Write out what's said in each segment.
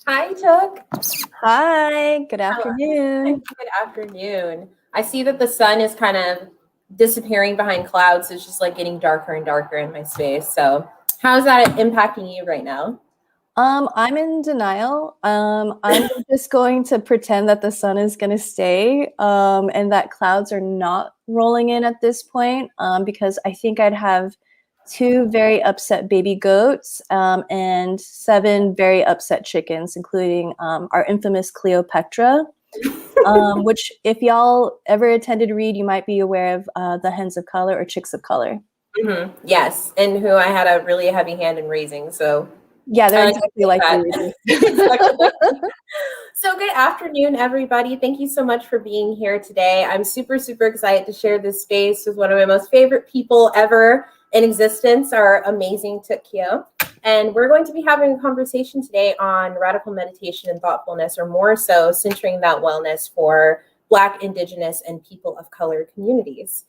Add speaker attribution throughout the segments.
Speaker 1: Hi, Touk.
Speaker 2: Hi, good
Speaker 1: Hello.
Speaker 2: afternoon.
Speaker 1: Good afternoon. I see that the sun is kind of disappearing behind clouds. So it's just like getting darker and darker in my space. So, how's that impacting you right now?
Speaker 2: I'm in denial. I'm just going to pretend that the sun is going to stay, and that clouds are not rolling in at this point, because I think I'd have two very upset baby goats, and seven very upset chickens, including our infamous Cleopatra. Which, if y'all ever attended Read, you might be aware of the hens of color or chicks of color.
Speaker 1: Yes, and who I had a really heavy hand in raising. So,
Speaker 2: Yeah,
Speaker 1: I
Speaker 2: they're
Speaker 1: like to
Speaker 2: exactly
Speaker 1: say
Speaker 2: like
Speaker 1: that.
Speaker 2: you.
Speaker 1: Exactly like So, good afternoon, everybody. Thank you so much for being here today. I'm super, super excited to share this space with one of my most favorite people ever in existence, our amazing Touk. And we're going to be having a conversation today on radical meditation and thoughtfulness, or more so, centering that wellness for Black, Indigenous, and people of color communities.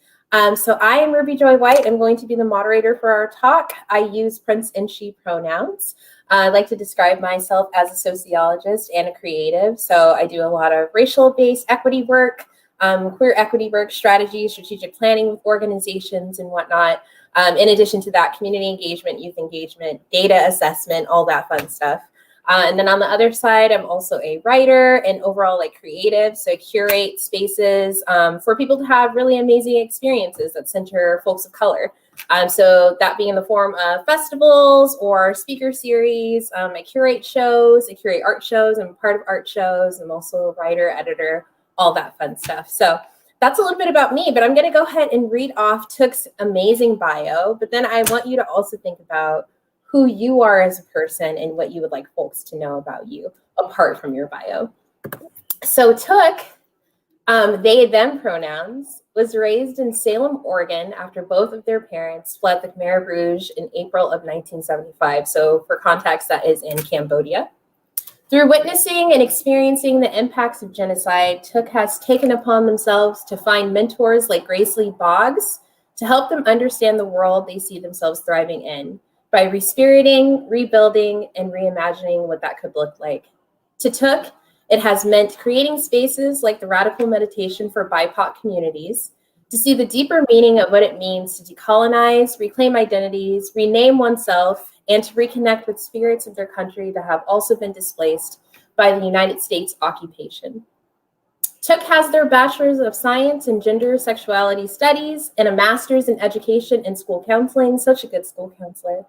Speaker 1: So I am Ruby Joy White. I'm going to be the moderator for our talk. I use Prince and she pronouns. I like to describe myself as a sociologist and a creative. So I do a lot of racial-based equity work, queer equity work, strategy, strategic planning with organizations and whatnot. In addition to that, community engagement, youth engagement, data assessment, all that fun stuff. And then on the other side, I'm also a writer and overall like creative. So I curate spaces for people to have really amazing experiences that center folks of color. So that being in the form of festivals or speaker series. I curate shows, I curate art shows, I'm part of art shows. I'm also a writer, editor, all that fun stuff. So that's a little bit about me, but I'm going to go ahead and read off Touk's amazing bio. But then I want you to also think about who you are as a person and what you would like folks to know about you apart from your bio. So Touk, they, them pronouns, was raised in Salem, Oregon after both of their parents fled the Khmer Rouge in April of 1975. So for context, that is in Cambodia. Through witnessing and experiencing the impacts of genocide, Touk has taken upon themselves to find mentors like Grace Lee Boggs to help them understand the world they see themselves thriving in by respiriting, rebuilding, and reimagining what that could look like. To Touk, it has meant creating spaces like the radical meditation for BIPOC communities to see the deeper meaning of what it means to decolonize, reclaim identities, rename oneself, and to reconnect with spirits of their country that have also been displaced by the United States occupation. Touk has their Bachelor's of Science in Gender Sexuality Studies and a Master's in Education and School Counseling, such a good school counselor.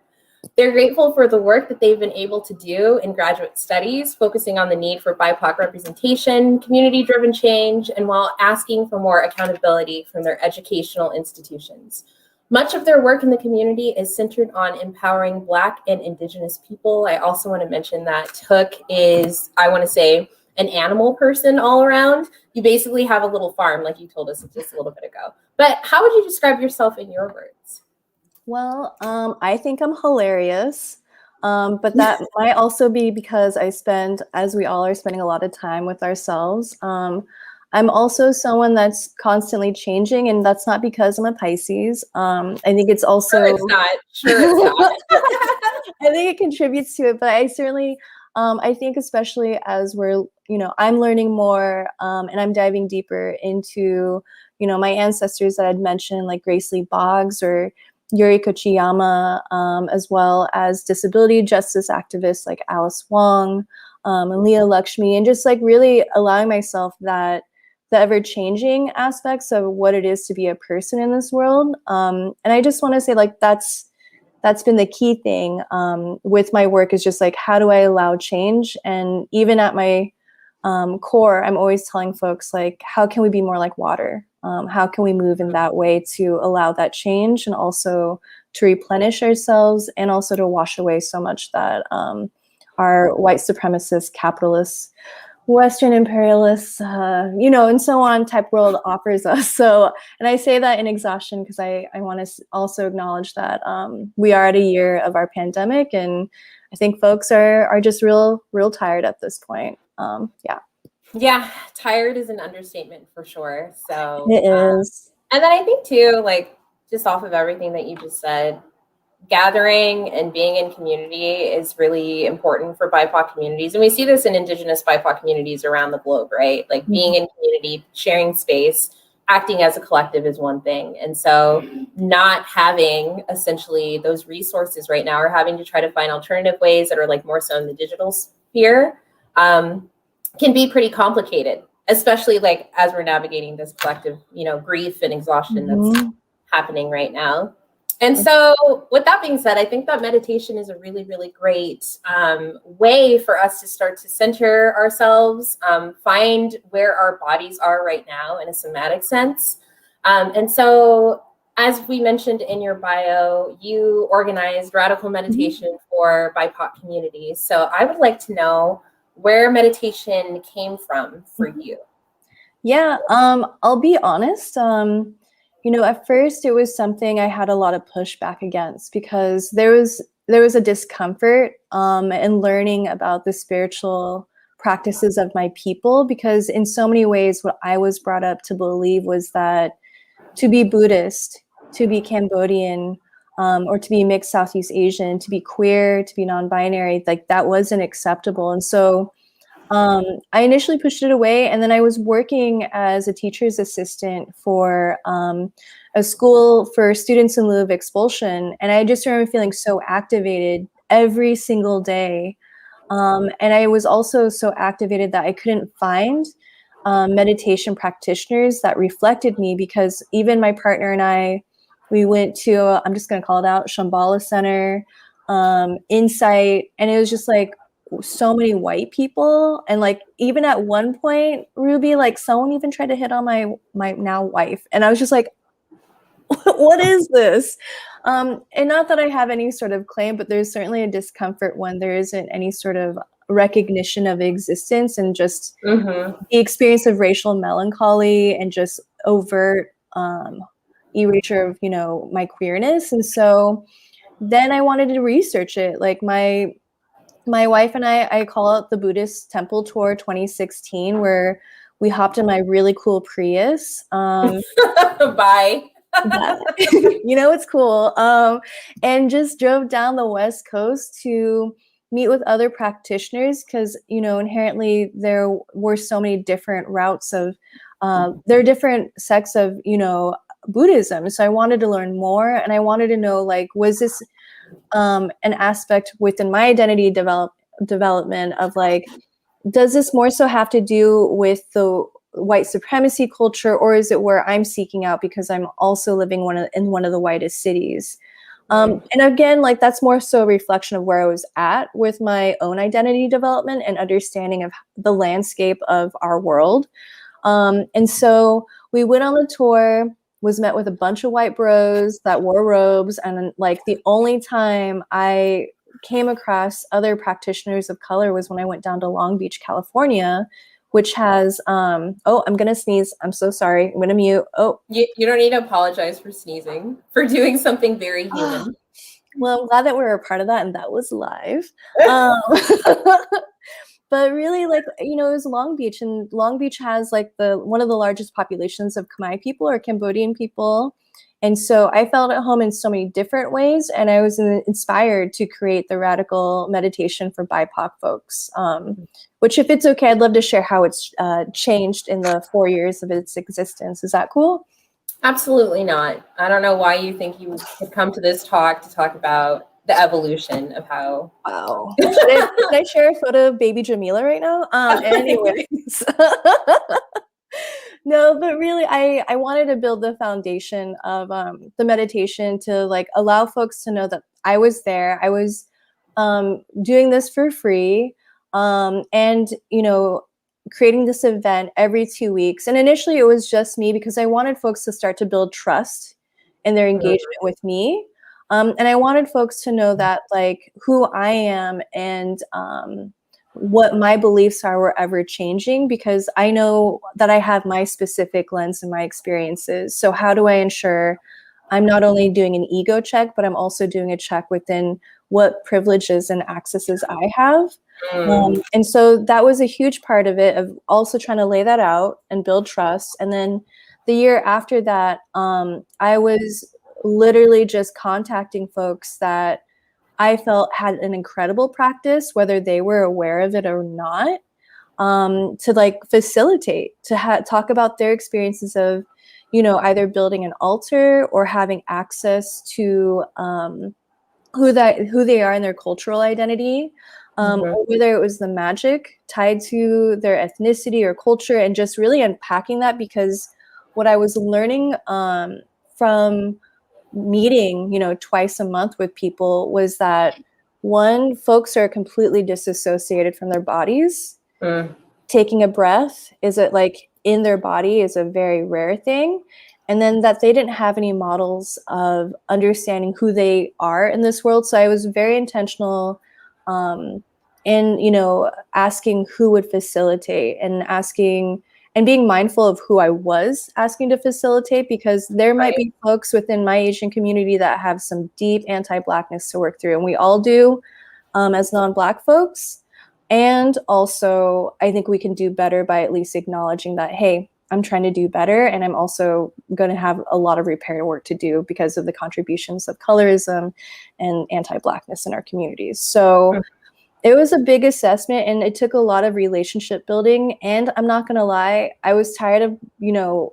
Speaker 1: They're grateful for the work that they've been able to do in graduate studies, focusing on the need for BIPOC representation, community-driven change, and while asking for more accountability from their educational institutions. Much of their work in the community is centered on empowering Black and Indigenous people. I also want to mention that Touk is, I want to say, an animal person all around. You basically have a little farm, like you told us just a little bit ago. But how would you describe yourself in your words?
Speaker 2: Well, I think I'm hilarious, but that might also be because I spend, as we all are spending a lot of time with ourselves. I'm also someone that's constantly changing, and that's not because I'm a Pisces. I think it's also
Speaker 1: Sure, it's not. Sure, it's not.
Speaker 2: I think it contributes to it, but I certainly, I think especially as we're, I'm learning more, and I'm diving deeper into, my ancestors that I'd mentioned, like Grace Lee Boggs or Yuri Kochiyama, as well as disability justice activists like Alice Wong, and Leah Lakshmi, and just like really allowing myself the ever-changing aspects of what it is to be a person in this world. And I just want to say, like, that's been the key thing with my work, is just like, how do I allow change? And even at my core, I'm always telling folks, like, how can we be more like water? How can we move in that way to allow that change, and also to replenish ourselves, and also to wash away so much that our white supremacist, capitalist, Western imperialists, and so on type world offers us. So, and I say that in exhaustion because I want to also acknowledge that we are at a year of our pandemic, and I think folks are just real tired at this point. Yeah.
Speaker 1: Yeah, tired is an understatement for sure. So,
Speaker 2: It is.
Speaker 1: and then I think too, like just off of everything that you just said, gathering and being in community is really important for BIPOC communities. And we see this in Indigenous BIPOC communities around the globe, right? Like being in community, sharing space, acting as a collective is one thing. And so not having essentially those resources right now, or having to try to find alternative ways that are like more so in the digital sphere, can be pretty complicated, especially like as we're navigating this collective, you know, grief and exhaustion that's happening right now. And so with that being said, I think that meditation is a really, really great way for us to start to center ourselves, find where our bodies are right now in a somatic sense. And so as we mentioned in your bio, you organized radical meditation for BIPOC communities. So I would like to know where meditation came from for you.
Speaker 2: Yeah, I'll be honest. You know, at first it was something I had a lot of pushback against, because there was a discomfort in learning about the spiritual practices of my people, because in so many ways what I was brought up to believe was that to be Buddhist, to be Cambodian, or to be mixed Southeast Asian, to be queer, to be non-binary, like that wasn't acceptable. And so I initially pushed it away, and then I was working as a teacher's assistant for a school for students in lieu of expulsion, and I just remember feeling so activated every single day. And I was also so activated that I couldn't find meditation practitioners that reflected me, because even my partner and I, we went to, I'm just going to call it out, Shambhala Center, Insight, and it was just like, so many white people. And like even at one point, Ruby, like someone even tried to hit on my now wife, and I was just like, what is this? And not that I have any sort of claim, but there's certainly a discomfort when there isn't any sort of recognition of existence, and just the experience of racial melancholy and just overt erasure of, you know, my queerness. And so then I wanted to research it. Like my wife and I call it the Buddhist Temple Tour 2016, where we hopped in my really cool Prius.
Speaker 1: Bye.
Speaker 2: You know, it's cool. And just drove down the West Coast to meet with other practitioners, because, you know, inherently there were so many different routes of, there are different sects of, you know, Buddhism. So I wanted to learn more, and I wanted to know, like, was this an aspect within my identity development of like, does this more so have to do with the white supremacy culture, or is it where I'm seeking out because I'm also living in one of the whitest cities? And again, like that's more so a reflection of where I was at with my own identity development and understanding of the landscape of our world. And so we went on the tour, was met with a bunch of white bros that wore robes. And like the only time I came across other practitioners of color was when I went down to Long Beach, California, which has, oh, I'm gonna sneeze. I'm so sorry. I'm gonna mute. Oh.
Speaker 1: You don't need to apologize for sneezing, for doing something very human.
Speaker 2: Well, I'm glad that we were a part of that, and that was live. But really, like, you know, it was Long Beach, and Long Beach has like one of the largest populations of Khmer people or Cambodian people. And so I felt at home in so many different ways, and I was inspired to create the radical meditation for BIPOC folks, which, if it's okay, I'd love to share how it's changed in the 4 years of its existence. Is that cool?
Speaker 1: Absolutely not. I don't know why you think you could come to this talk to talk about the evolution of how.
Speaker 2: Wow. Should I share a photo of baby Jamila right now? Anyways. No, but really, I wanted to build the foundation of the meditation to like allow folks to know that I was there. I was doing this for free, and, you know, creating this event every 2 weeks. And initially it was just me, because I wanted folks to start to build trust in their engagement with me. And I wanted folks to know that like who I am and what my beliefs are were ever changing, because I know that I have my specific lens and my experiences. So how do I ensure I'm not only doing an ego check, but I'm also doing a check within what privileges and accesses I have. And so that was a huge part of it, of also trying to lay that out and build trust. And then the year after that, I was literally just contacting folks that I felt had an incredible practice, whether they were aware of it or not, to like facilitate, to talk about their experiences of, either building an altar or having access to who they are in their cultural identity, or whether it was the magic tied to their ethnicity or culture, and just really unpacking that. Because what I was learning from meeting, twice a month with people was that, one, folks are completely disassociated from their bodies. Taking a breath in their body is a very rare thing. And then that they didn't have any models of understanding who they are in this world. So I was very intentional in, asking who would facilitate, and asking and being mindful of who I was asking to facilitate, because there might be folks within my Asian community that have some deep anti-Blackness to work through. And we all do as non-Black folks. And also, I think we can do better by at least acknowledging that, hey, I'm trying to do better, and I'm also going to have a lot of repair work to do because of the contributions of colorism and anti-Blackness in our communities. So it was a big assessment, and it took a lot of relationship building. And I'm not going to lie, I was tired of,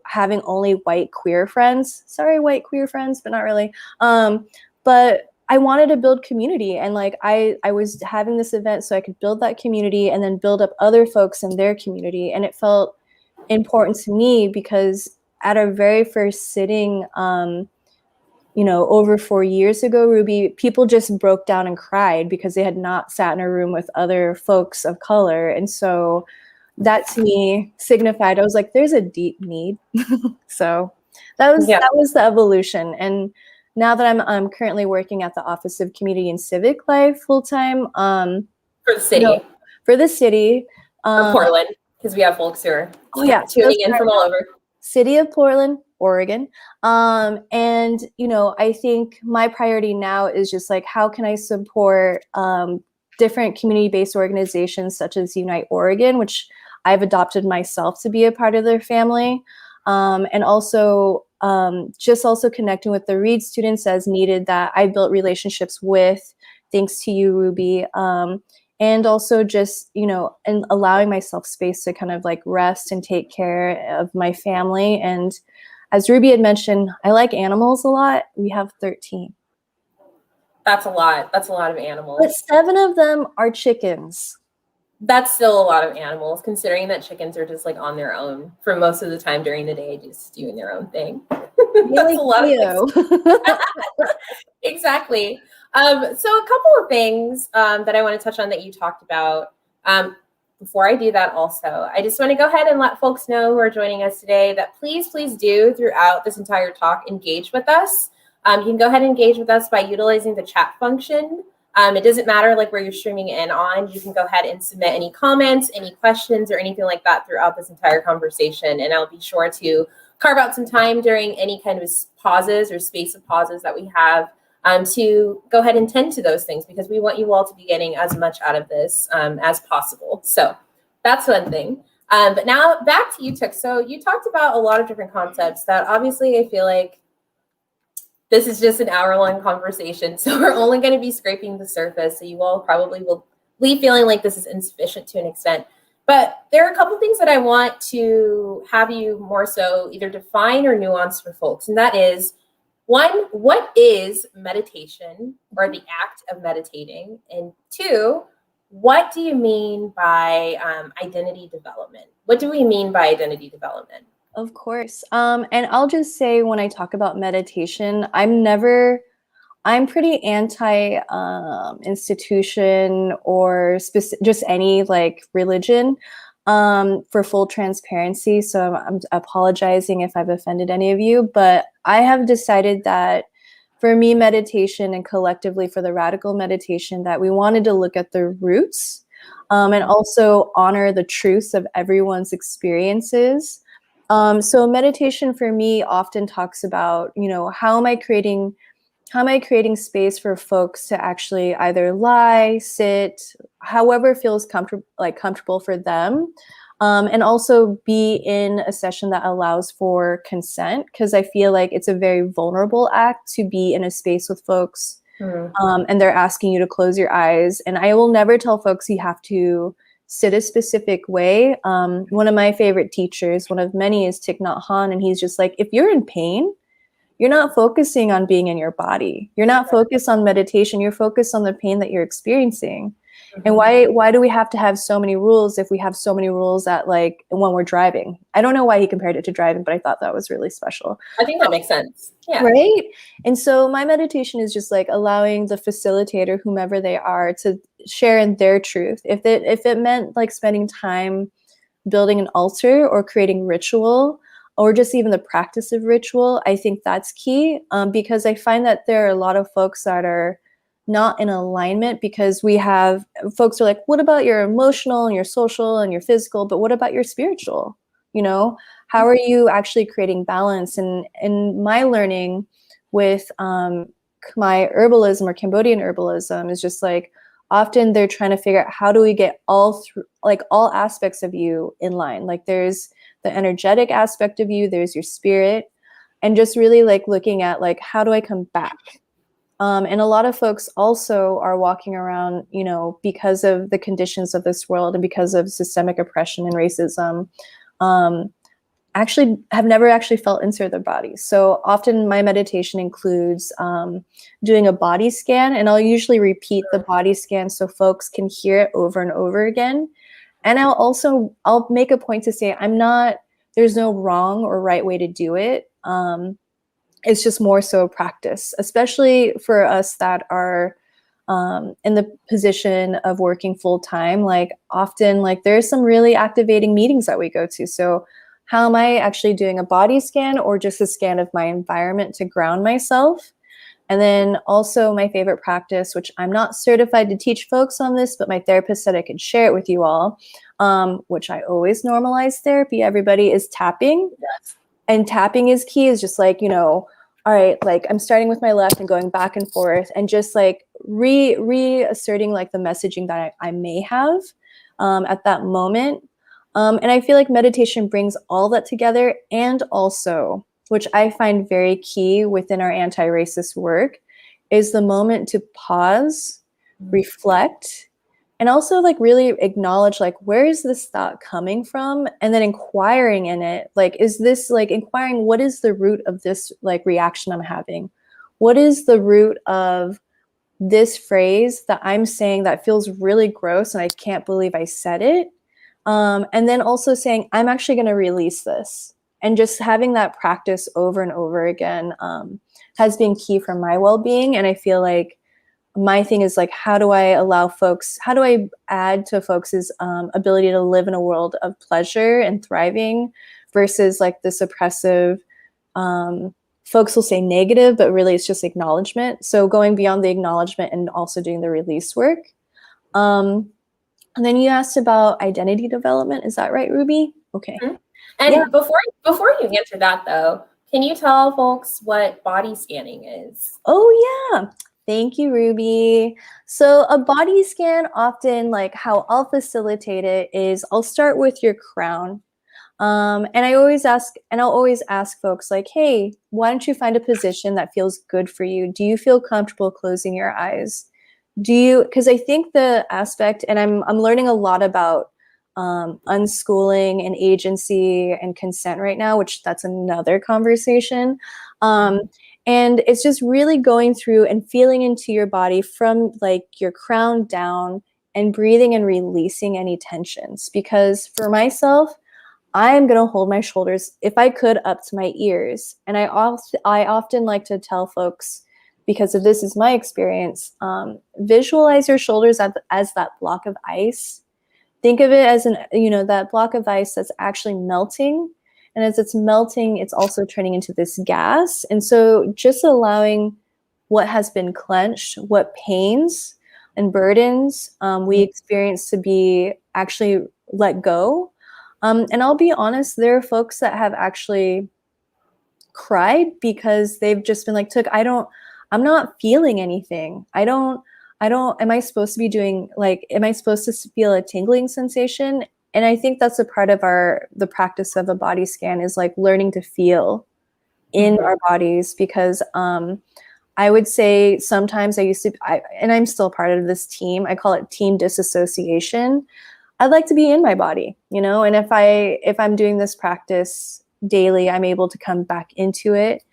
Speaker 2: having only white queer friends. Sorry, white queer friends, but not really. But I wanted to build community, and like I was having this event so I could build that community and then build up other folks in their community. And it felt important to me because at our very first sitting, over 4 years ago, Ruby, people just broke down and cried because they had not sat in a room with other folks of color. And so that to me signified, I was like, there's a deep need. So that was the evolution. And now that I'm currently working at the Office of Community and Civic Life full-time.
Speaker 1: For the city.
Speaker 2: For the city.
Speaker 1: For Portland, because we have folks who are tuning in from all over.
Speaker 2: City of Portland, Oregon. And, I think my priority now is just like, how can I support different community-based organizations such as Unite Oregon, which I've adopted myself to be a part of their family. And also connecting with the Reed students as needed that I built relationships with, thanks to you, Ruby. And also just, and allowing myself space to kind of like rest and take care of my family. And as Ruby had mentioned, I like animals a lot. We have 13.
Speaker 1: That's a lot. That's a lot of animals.
Speaker 2: But 7 of them are chickens. That's
Speaker 1: still a lot of animals, considering that chickens are just like on their own for most of the time during the day, just doing their own thing. That's a lot of Exactly. So a couple of things that I want to touch on that you talked about. Before I do that also, I just want to go ahead and let folks know who are joining us today that please do throughout this entire talk, engage with us. You can go ahead and engage with us by utilizing the chat function. It doesn't matter like where you're streaming in on. You can go ahead and submit any comments, any questions, or anything like that throughout this entire conversation. And I'll be sure to carve out some time during any kind of pauses or space of pauses that we have to go ahead and tend to those things, because we want you all to be getting as much out of this as possible. So that's one thing. But now back to you, Touk. So you talked about a lot of different concepts that obviously I feel like this is just an hour-long conversation, so we're only going to be scraping the surface. So you all probably will leave feeling like this is insufficient to an extent. But there are a couple things that I want to have you more so either define or nuance for folks. And that is, one, what is meditation or the act of meditating? And two, what do you mean by identity development? What do we mean by identity development?
Speaker 2: Of course. And I'll just say, when I talk about meditation, I'm pretty anti institution or just any like religion, for full transparency. So I'm apologizing if I've offended any of you, but I have decided that for me, meditation, and collectively for the radical meditation, that we wanted to look at the roots, and also honor the truths of everyone's experiences. So meditation for me often talks about, how am I creating space for folks to actually either lie, sit, however feels comfortable for them, And also be in a session that allows for consent, because I feel like it's a very vulnerable act to be in a space with folks and they're asking you to close your eyes. And I will never tell folks you have to sit a specific way. One of my favorite teachers, one of many, is Thich Nhat Hanh, and he's just like, if you're in pain, you're not focusing on being in your body. You're not focused on meditation. You're focused on the pain that you're experiencing. And why do we have to have so many rules if we have so many rules at like when we're driving? I don't know why he compared it to driving, but I thought that was really special.
Speaker 1: I think that makes sense. Yeah.
Speaker 2: Right. And so my meditation is just like allowing the facilitator, whomever they are, to share in their truth. If it meant like spending time building an altar or creating ritual, or just even the practice of ritual, I think that's key, because I find that there are a lot of folks that are not in alignment, because we have folks are like, what about your emotional and your social and your physical, but what about your spiritual? You know, how are you actually creating balance? And my learning with my herbalism or Cambodian herbalism is just like, often they're trying to figure out how do we get all aspects of you in line. Like there's the energetic aspect of you, there's your spirit, and just really like looking at like, how do I come back? And a lot of folks also are walking around, you know, because of the conditions of this world and because of systemic oppression and racism, actually have never actually felt inside their bodies. So often my meditation includes doing a body scan, and I'll usually repeat the body scan so folks can hear it over and over again. And I'll make a point to say, there's no wrong or right way to do it. It's just more so practice, especially for us that are in the position of working full time. Like often, like there's some really activating meetings that we go to. So how am I actually doing a body scan or just a scan of my environment to ground myself? And then also my favorite practice, which I'm not certified to teach folks on this, but my therapist said I could share it with you all, which I always normalize therapy, everybody, is tapping.
Speaker 1: Yes.
Speaker 2: And tapping is key, is just like, you know, all right, like I'm starting with my left and going back and forth and just like reasserting like the messaging that I may have at that moment. And I feel like meditation brings all that together, and also, which I find very key within our anti-racist work, is the moment to pause, reflect, and also like really acknowledge like, where is this thought coming from? And then inquiring in it, like, is this like inquiring, what is the root of this like reaction I'm having? What is the root of this phrase that I'm saying that feels really gross and I can't believe I said it? And then also saying, I'm actually going to release this. And just having that practice over and over again has been key for my well-being. And I feel like my thing is like, how do I add to folks' ability to live in a world of pleasure and thriving versus like this oppressive, folks will say negative, but really it's just acknowledgement. So going beyond the acknowledgement and also doing the release work. And then you asked about identity development. Is that right, Ruby? Okay.
Speaker 1: Mm-hmm. And yeah. before you answer that though, can you tell folks what body scanning is?
Speaker 2: Oh yeah. Thank you, Ruby. So a body scan, often like how I'll facilitate it is I'll start with your crown. And I'll always ask folks like, hey, why don't you find a position that feels good for you? Do you feel comfortable closing your eyes? Because I think the aspect, and I'm learning a lot about unschooling and agency and consent right now, which that's another conversation. And it's just really going through and feeling into your body from like your crown down and breathing and releasing any tensions. Because for myself, I am going to hold my shoulders, if I could, up to my ears. And I often like to tell folks, because of this is my experience, visualize your shoulders as that block of ice. Think of it as that block of ice that's actually melting. And as it's melting, it's also turning into this gas. And so just allowing what has been clenched, what pains and burdens we experience to be actually let go. And I'll be honest, there are folks that have actually cried because they've just been like, Touk, I'm not feeling anything. Am I supposed to be doing am I supposed to feel a tingling sensation? And I think that's a part of the practice of a body scan, is like learning to feel in our bodies, because I would say sometimes and I'm still part of this team, I call it team disassociation. I'd like to be in my body, you know, and if I'm doing this practice daily, I'm able to come back into it,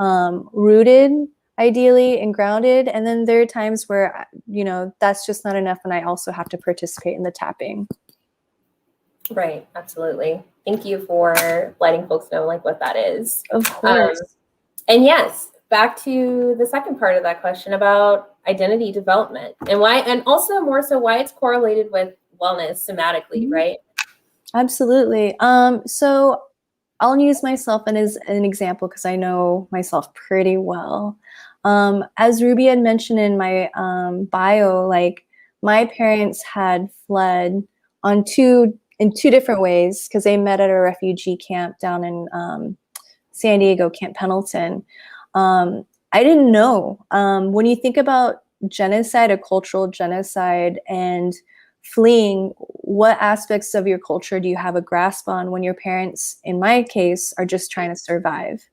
Speaker 2: rooted ideally and grounded. And then there are times where, you know, that's just not enough, and I also have to participate in the tapping.
Speaker 1: Right, absolutely. Thank you for letting folks know like what that is.
Speaker 2: Of course.
Speaker 1: And yes, back to the second part of that question about identity development and why, and also more so why it's correlated with wellness somatically, right?
Speaker 2: Absolutely. So I'll use myself as an example because I know myself pretty well. As Ruby had mentioned in my bio, like my parents had fled in two different ways, because they met at a refugee camp down in San Diego, Camp Pendleton. I didn't know. When you think about genocide, a cultural genocide, and fleeing, what aspects of your culture do you have a grasp on when your parents, in my case, are just trying to survive?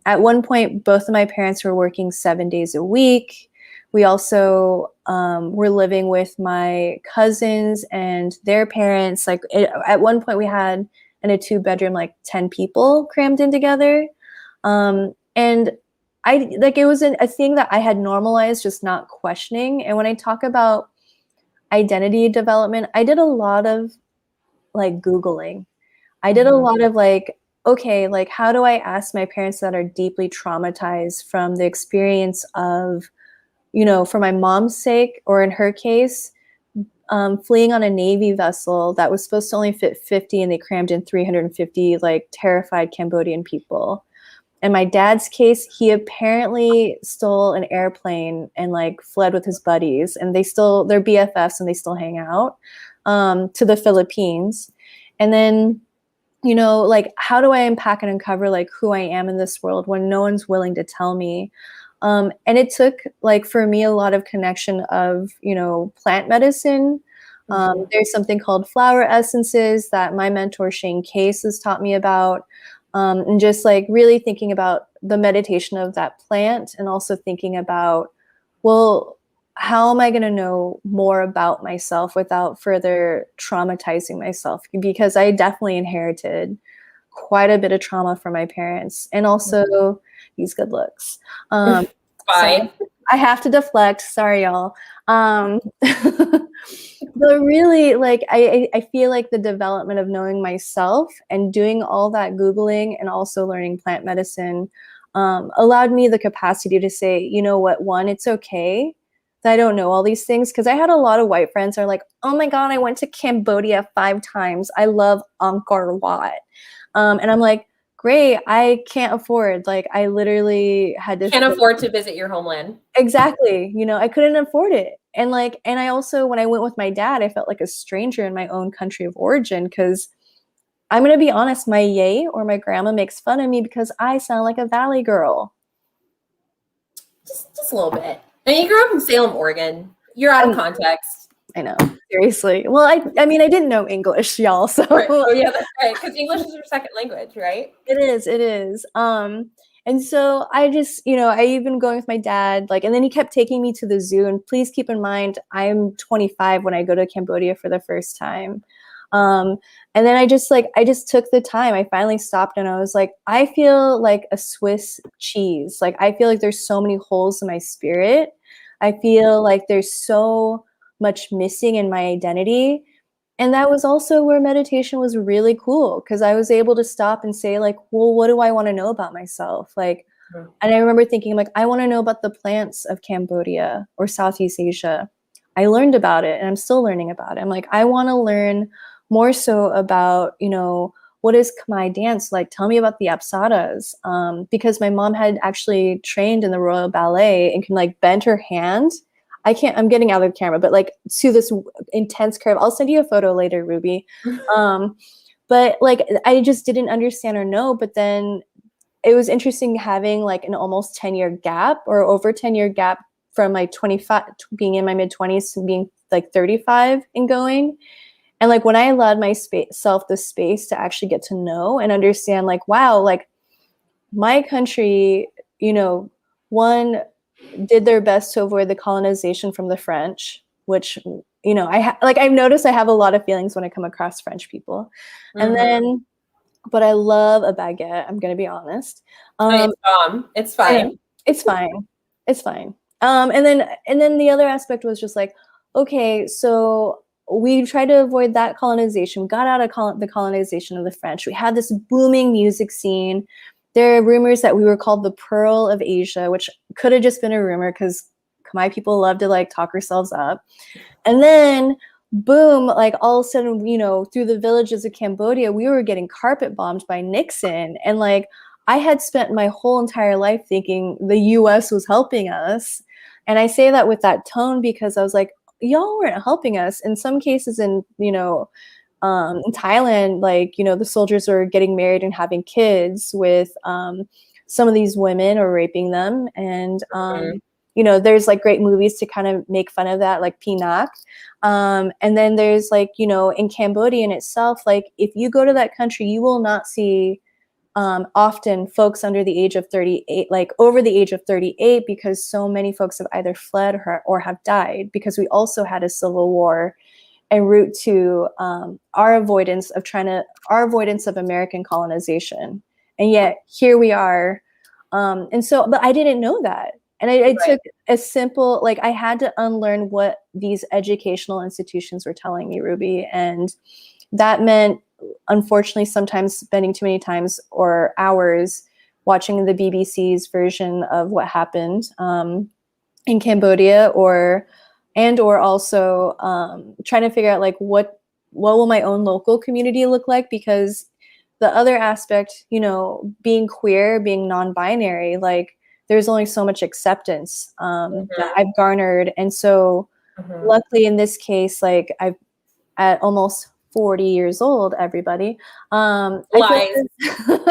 Speaker 2: At one point, both of my parents were working 7 days a week. We also were living with my cousins and their parents. Like at one point we had in a 2-bedroom, like 10 people crammed in together. And it was a thing that I had normalized, just not questioning. And when I talk about identity development, I did a lot of like Googling. I did a lot of like, okay, like how do I ask my parents that are deeply traumatized from the experience of, you know, for my mom's sake, or in her case, fleeing on a Navy vessel that was supposed to only fit 50 and they crammed in 350 like terrified Cambodian people. In my dad's case, he apparently stole an airplane and like fled with his buddies, and they're BFFs and they still hang out, to the Philippines. And then, you know, like how do I unpack and uncover like who I am in this world when no one's willing to tell me? And it took like for me a lot of connection of, you know, plant medicine. There's something called flower essences that my mentor Shane Case has taught me about. And just like really thinking about the meditation of that plant, and also thinking about, well, how am I going to know more about myself without further traumatizing myself? Because I definitely inherited quite a bit of trauma from my parents, and also these good looks.
Speaker 1: Bye.
Speaker 2: So I have to deflect. Sorry, y'all. But really, like, I feel like the development of knowing myself and doing all that Googling and also learning plant medicine allowed me the capacity to say, you know what, one, it's okay that I don't know all these things. Because I had a lot of white friends who are like, oh my God, I went to Cambodia 5 times. I love Angkor Wat. And I'm like, great, I can't afford, like, I literally had to
Speaker 1: can't afford to visit your homeland.
Speaker 2: Exactly. You know, I couldn't afford it. And like, and I also, when I went with my dad, I felt like a stranger in my own country of origin, because I'm going to be honest, my yay or my grandma makes fun of me because I sound like a valley girl.
Speaker 1: Just a little bit. And you grew up in Salem, Oregon. You're out of context.
Speaker 2: I know. Seriously. Well, I mean, I didn't know English, y'all. So
Speaker 1: right. Oh yeah, that's right. Because English is your second language, right?
Speaker 2: It is. And so I just, you know, I even going with my dad, like, and then he kept taking me to the zoo. And please keep in mind, I'm 25 when I go to Cambodia for the first time. And then I just took the time. I finally stopped and I was like, I feel like a Swiss cheese. Like, I feel like there's so many holes in my spirit. I feel like there's so much missing in my identity. And that was also where meditation was really cool, because I was able to stop and say, like, well, what do I want to know about myself? Like, and I remember thinking, like, I want to know about the plants of Cambodia or Southeast Asia. I learned about it and I'm still learning about it. I'm like, I want to learn more so about, you know, what is Khmer dance? Like, tell me about the apsaras. Because my mom had actually trained in the Royal Ballet and can like bend her hand. I'm getting out of the camera, but like to this intense curve. I'll send you a photo later, Ruby. But like, I just didn't understand or know. But then it was interesting having like an almost 10-year gap, or over 10-year gap, from like 25, being in my mid 20s to being like 35 and going. And like when I allowed myself the space to actually get to know and understand, like, wow, like my country, you know, one did their best to avoid the colonization from the French, which, you know, I've noticed I have a lot of feelings when I come across French people. And then, but I love a baguette, I'm going to be honest.
Speaker 1: It's fine.
Speaker 2: It's fine. It's fine. And then the other aspect was just like, okay, so we tried to avoid that colonization. We got out of the colonization of the French. We had this booming music scene. There are rumors that we were called the Pearl of Asia, which could have just been a rumor because Khmer people love to like talk ourselves up. And then boom, like all of a sudden, you know, through the villages of Cambodia, we were getting carpet bombed by Nixon. And like, I had spent my whole entire life thinking the US was helping us. And I say that with that tone because I was like, y'all weren't helping us. In some cases in, you know, in Thailand, like, you know, the soldiers were getting married and having kids with some of these women or raping them. And, you know, there's like great movies to kind of make fun of that, like Pinak. And then there's like, you know, in Cambodia in itself, like if you go to that country, you will not see often folks under the age of 38, like over the age of 38, because so many folks have either fled or have died, because we also had a civil war en route to our avoidance of American colonization. And yet here we are. And so, but I didn't know that. And I took a simple, like I had to unlearn what these educational institutions were telling me, Ruby. And that meant, unfortunately, sometimes spending too many times or hours watching the BBC's version of what happened in Cambodia, or also trying to figure out like what will my own local community look like, because the other aspect, you know, being queer, being non-binary, like there's only so much acceptance that I've garnered. And so luckily in this case, like I've at almost 40 years old, everybody. I feel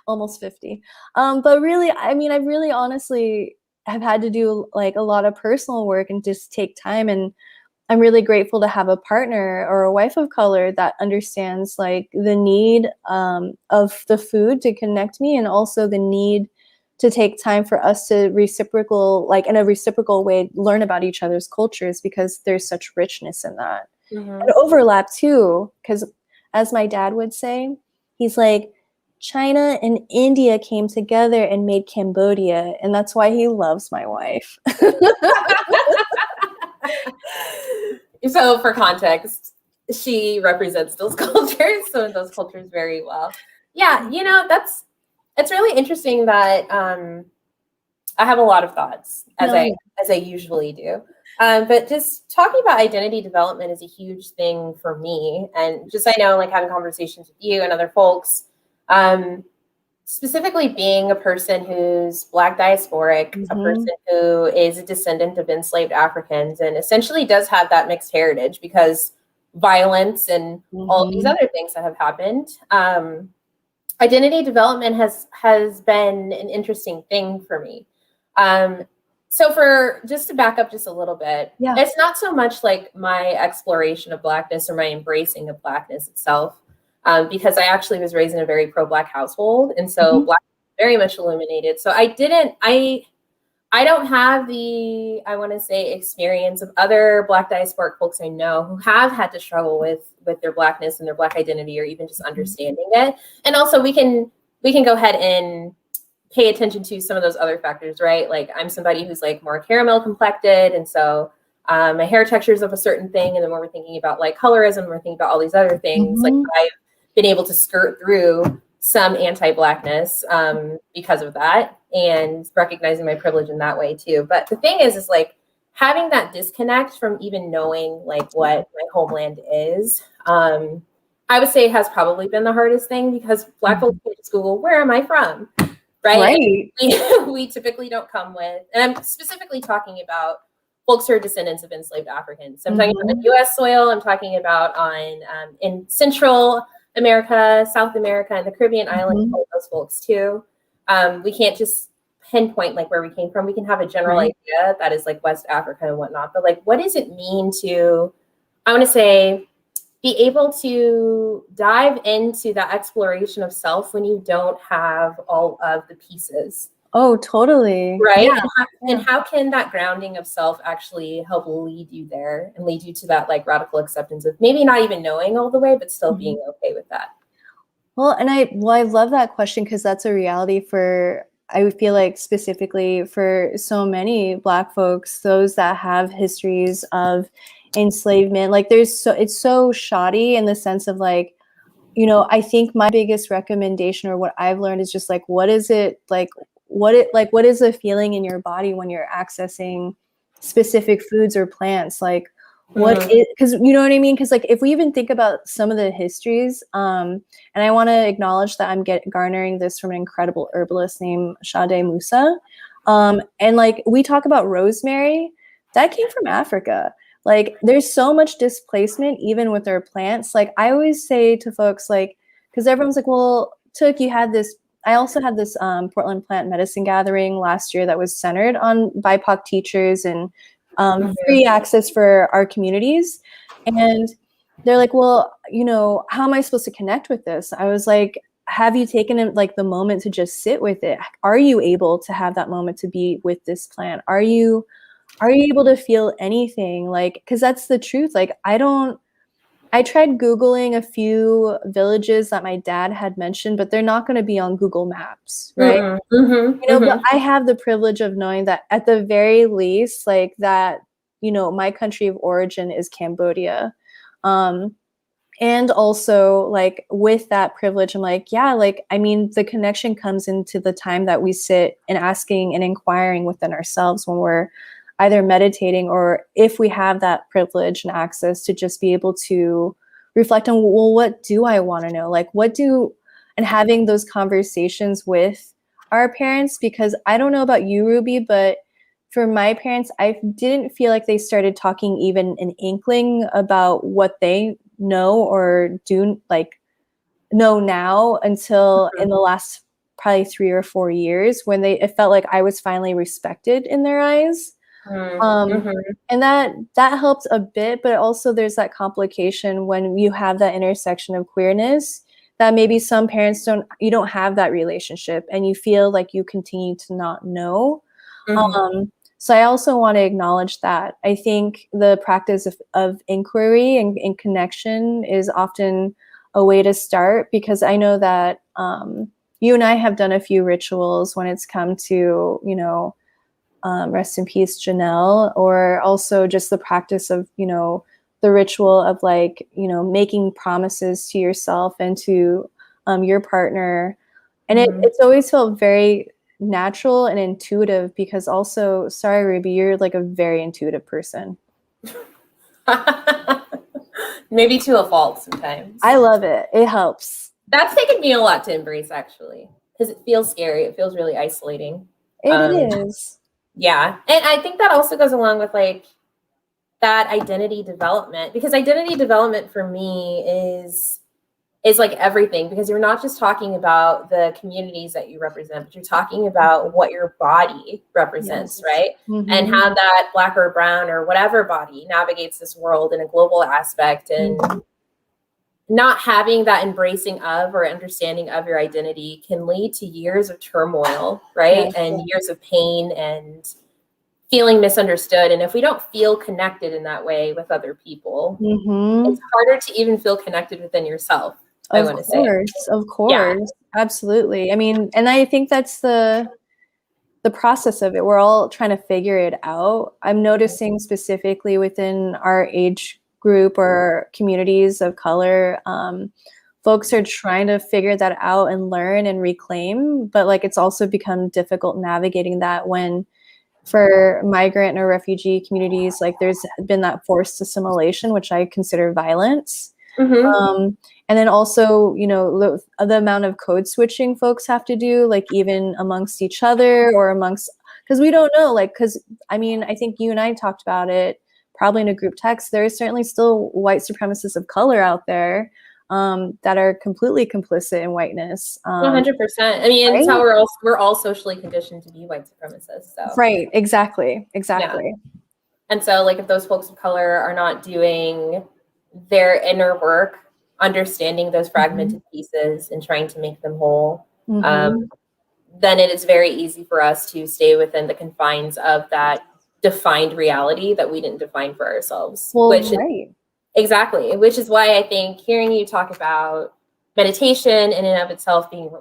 Speaker 2: almost 50. But really, I mean, I really honestly have had to do like a lot of personal work and just take time. And I'm really grateful to have a partner or a wife of color that understands like the need of the food to connect me, and also the need to take time for us to like in a reciprocal way, learn about each other's cultures, because there's such richness in that. And overlap too, because as my dad would say, he's like, China and India came together and made Cambodia, and that's why he loves my wife.
Speaker 1: So for context, she represents those cultures, some of those cultures very well. Yeah, you know, it's really interesting that I have a lot of thoughts as I usually do. But just talking about identity development is a huge thing for me. And just, I know, like having conversations with you and other folks, specifically being a person who's Black diasporic, a person who is a descendant of enslaved Africans, and essentially does have that mixed heritage because violence and all these other things that have happened. Identity development has been an interesting thing for me. So for just to back up just a little bit, it's not so much like my exploration of Blackness or my embracing of Blackness itself, because I actually was raised in a very pro-Black household. And so Black was very much illuminated. So I don't have the, I want to say, experience of other Black diasporic folks I know who have had to struggle with their Blackness and their Black identity, or even just understanding it. And also we can go ahead and pay attention to some of those other factors, right? Like I'm somebody who's like more caramel complected. And so my hair texture is of a certain thing. And then when we're thinking about like colorism, we're thinking about all these other things. Like I've been able to skirt through some anti-Blackness because of that, and recognizing my privilege in that way too. But the thing is like having that disconnect from even knowing like what my homeland is, I would say has probably been the hardest thing, because Black folks just Google, where am I from? Right. We typically don't come with, and I'm specifically talking about folks who are descendants of enslaved Africans. So I'm talking about U.S. soil. I'm talking about in Central America, South America, and the Caribbean islands, all those folks too. We can't just pinpoint like where we came from. We can have a general idea that is like West Africa and whatnot, but like, what does it mean to, I want to say, be able to dive into that exploration of self when you don't have all of the pieces.
Speaker 2: Oh, totally.
Speaker 1: Right.
Speaker 2: Yeah.
Speaker 1: And how can that grounding of self actually help lead you there and lead you to that like radical acceptance of maybe not even knowing all the way, but still being okay with that?
Speaker 2: Well, and I love that question, because that's a reality for, I feel like specifically for so many Black folks, those that have histories of enslavement. Like it's so shoddy in the sense of like, you know, I think my biggest recommendation or what I've learned is just like, what is it like, what is the feeling in your body when you're accessing specific foods or plants? Like because you know what I mean? Because like if we even think about some of the histories, and I want to acknowledge that I'm garnering this from an incredible herbalist named Sade Musa. And like we talk about rosemary, that came from Africa. Like there's so much displacement even with our plants. Like I always say to folks, like, because everyone's like, well, Touk, you had this. I also had this Portland plant medicine gathering last year that was centered on BIPOC teachers and free access for our communities. And they're like, well, you know, how am I supposed to connect with this? I was like, have you taken like the moment to just sit with it? Are you able to have that moment to be with this plant? Are you able to feel anything? Like, because that's the truth. Like, I tried Googling a few villages that my dad had mentioned, but they're not going to be on Google Maps, right? You know, but I have the privilege of knowing that at the very least, like that, you know, my country of origin is Cambodia. And also like with that privilege, I'm like, yeah, like, I mean, the connection comes into the time that we sit and asking and inquiring within ourselves when we're either meditating, or if we have that privilege and access to just be able to reflect on, well, what do I want to know? Like, and having those conversations with our parents, because I don't know about you, Ruby, but for my parents, I didn't feel like they started talking even an inkling about what they know or do like know now until in the last probably 3 or 4 years, when it felt like I was finally respected in their eyes. And that helped a bit, but also there's that complication when you have that intersection of queerness, that maybe some parents you don't have that relationship and you feel like you continue to not know. So I also want to acknowledge that. I think the practice of inquiry and connection is often a way to start, because I know that you and I have done a few rituals when it's come to, you know, rest in peace, Janelle, or also just the practice of, you know, the ritual of like, you know, making promises to yourself and to your partner. And it's always felt very natural and intuitive, because also, sorry, Ruby, you're like a very intuitive person.
Speaker 1: Maybe to a fault sometimes.
Speaker 2: I love it. It helps.
Speaker 1: That's taken me a lot to embrace, actually, because it feels scary. It feels really isolating.
Speaker 2: It is.
Speaker 1: Yeah. And I think that also goes along with like that identity development, because identity development for me is like everything, because you're not just talking about the communities that you represent, but you're talking about what your body represents, right? And how that Black or brown or whatever body navigates this world in a global aspect, and not having that embracing of or understanding of your identity can lead to years of turmoil, right? And years of pain and feeling misunderstood. And if we don't feel connected in that way with other people, it's harder to even feel connected within yourself.
Speaker 2: Of course. Absolutely. I mean, and I think that's the process of it. We're all trying to figure it out. I'm noticing specifically within our age group or communities of color, folks are trying to figure that out and learn and reclaim, but like it's also become difficult navigating that when for migrant or refugee communities, like there's been that forced assimilation, which I consider violence. And then also, you know, the amount of code switching folks have to do, like even amongst each other or amongst, because we don't know, like, because I mean, I think you and I talked about it probably in a group text. There is certainly still white supremacists of color out there that are completely complicit in whiteness.
Speaker 1: 100%. I mean, it's how we're all socially conditioned to be white supremacists. So.
Speaker 2: Right. Exactly.
Speaker 1: Yeah. And so, like, if those folks of color are not doing their inner work, understanding those fragmented pieces and trying to make them whole, then it is very easy for us to stay within the confines of that defined reality that we didn't define for ourselves.
Speaker 2: Well,
Speaker 1: which
Speaker 2: right.
Speaker 1: Exactly, which is why I think hearing you talk about meditation in and of itself being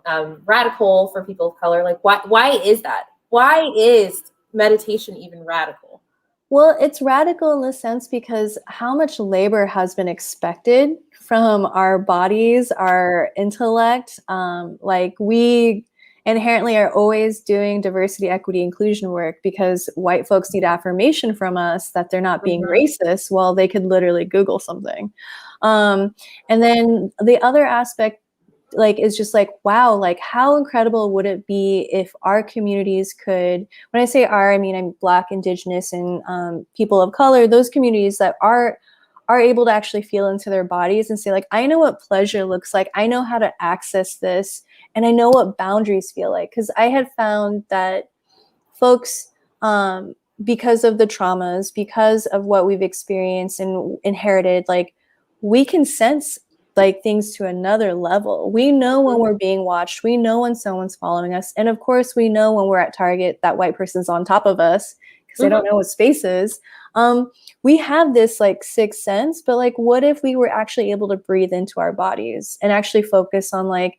Speaker 1: radical for people of color, like why is that? Why is meditation even radical?
Speaker 2: Well, it's radical in the sense because how much labor has been expected from our bodies, our intellect. Like we inherently are always doing diversity, equity, inclusion work because white folks need affirmation from us that they're not being racist. Well, they could literally Google something. And then the other aspect like is just like, wow, like how incredible would it be if our communities could, when I say our, I mean I'm Black, Indigenous, and people of color, those communities that are able to actually feel into their bodies and say like, I know what pleasure looks like, I know how to access this, and I know what boundaries feel like. Because I had found that folks, because of the traumas, because of what we've experienced and inherited, like we can sense like things to another level. We know when we're being watched. We know when someone's following us. And of course, we know when we're at Target, that white person's on top of us because they don't know what space is. We have this like sixth sense, but like, what if we were actually able to breathe into our bodies and actually focus on like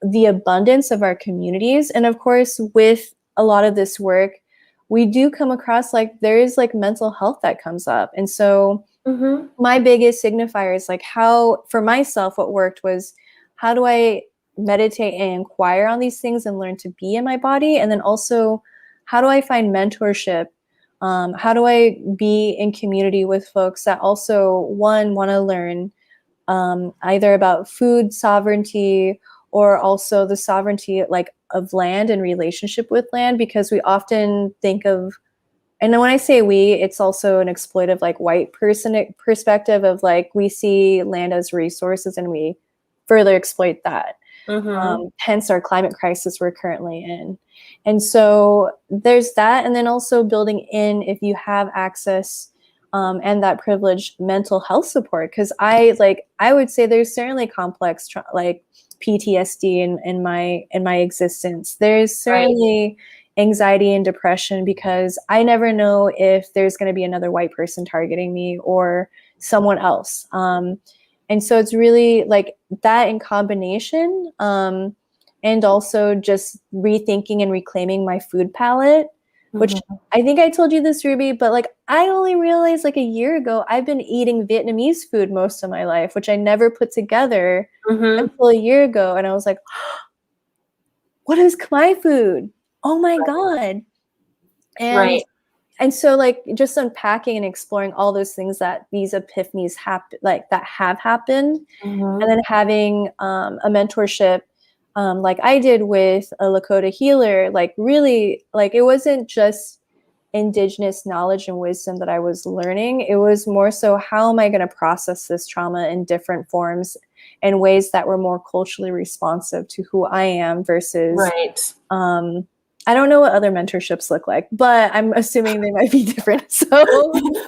Speaker 2: the abundance of our communities? And of course, with a lot of this work, we do come across like there is like mental health that comes up. And so my biggest signifier is like how, for myself, what worked was how do I meditate and inquire on these things and learn to be in my body? And then also, how do I find mentorship? How do I be in community with folks that also, one, want to learn either about food sovereignty or also the sovereignty like of land and relationship with land? Because we often think of, and then when I say we, it's also an exploitive like white person perspective of like we see land as resources and we further exploit that. Hence our climate crisis we're currently in. And so there's that. And then also building in, if you have access and that privileged mental health support, because I would say there's certainly complex like PTSD in my existence. There's certainly anxiety and depression because I never know if there's going to be another white person targeting me or someone else. And so it's really like that in combination, and also just rethinking and reclaiming my food palette, which I think I told you this, Ruby, but like I only realized like a year ago I've been eating Vietnamese food most of my life, which I never put together until a year ago. And I was like, what is Khmer food? Oh my God. And so like just unpacking and exploring all those things that these epiphanies that have happened, and then having a mentorship like I did with a Lakota healer, like really like it wasn't just Indigenous knowledge and wisdom that I was learning. It was more so, how am I going to process this trauma in different forms and ways that were more culturally responsive to who I am versus I don't know what other mentorships look like, but I'm assuming they might be different. So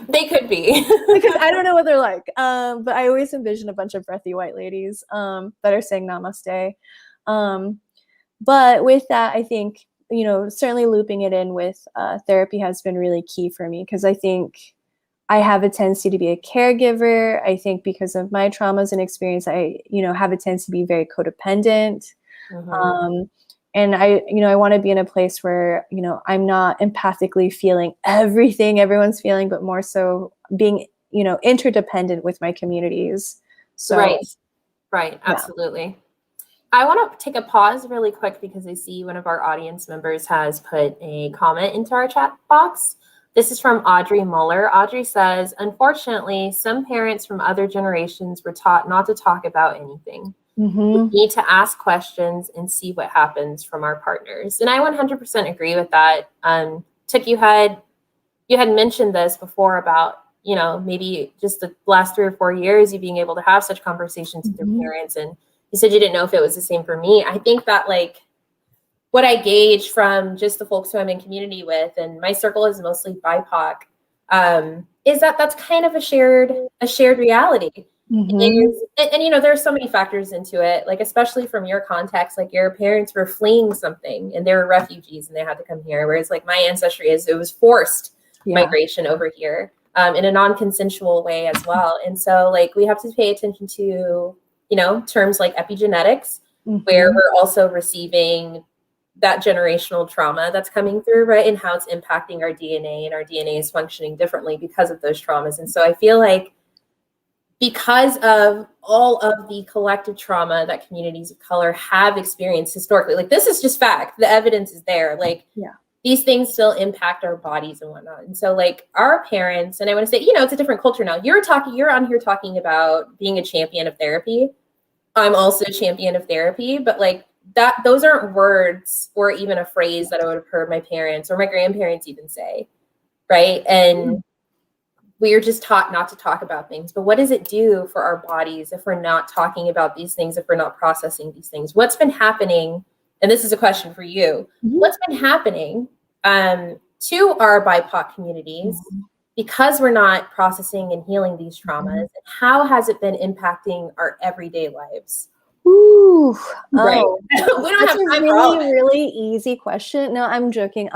Speaker 1: they could be
Speaker 2: because I don't know what they're like. But I always envision a bunch of breathy white ladies that are saying namaste. But with that, I think, you know, certainly looping it in with therapy has been really key for me, because I think I have a tendency to be a caregiver. I think because of my traumas and experience, I, you know, have a tendency to be very codependent. And I want to be in a place where, you know, I'm not empathically feeling everything everyone's feeling, but more so being, you know, interdependent with my communities. So,
Speaker 1: right. Absolutely. I want to take a pause really quick because I see one of our audience members has put a comment into our chat box. This is from Audrey Muller. Audrey says, unfortunately, some parents from other generations were taught not to talk about anything. We need to ask questions and see what happens from our partners. And I 100% agree with that. Touk, you had mentioned this before about, you know, maybe just the last 3 or 4 years, you being able to have such conversations with your parents. And you said you didn't know if it was the same for me. I think that like what I gauge from just the folks who I'm in community with, and my circle is mostly BIPOC, is that that's kind of a shared reality.
Speaker 2: Mm-hmm.
Speaker 1: And you know, there's so many factors into it, like especially from your context, like your parents were fleeing something and they were refugees and they had to come here, whereas like my ancestry is, it was forced migration over here, in a non-consensual way as well. And so like we have to pay attention to, you know, terms like epigenetics, where we're also receiving that generational trauma that's coming through, right? And how it's impacting our DNA, and our DNA is functioning differently because of those traumas. And so I feel like because of all of the collective trauma that communities of color have experienced historically, like this is just fact, the evidence is there, like these things still impact our bodies and whatnot. And so like our parents, and I want to say, you know, it's a different culture now. You're on here talking about being a champion of therapy. I'm also a champion of therapy, but like that, those aren't words or even a phrase that I would have heard my parents or my grandparents even say, right? And we are just taught not to talk about things. But what does it do for our bodies if we're not talking about these things, if we're not processing these things? What's been happening, and this is a question for you, what's been happening to our BIPOC communities because we're not processing and healing these traumas? And how has it been impacting our everyday lives?
Speaker 2: Ooh,
Speaker 1: right. We don't have time for all of it.
Speaker 2: Really easy question. No, I'm joking.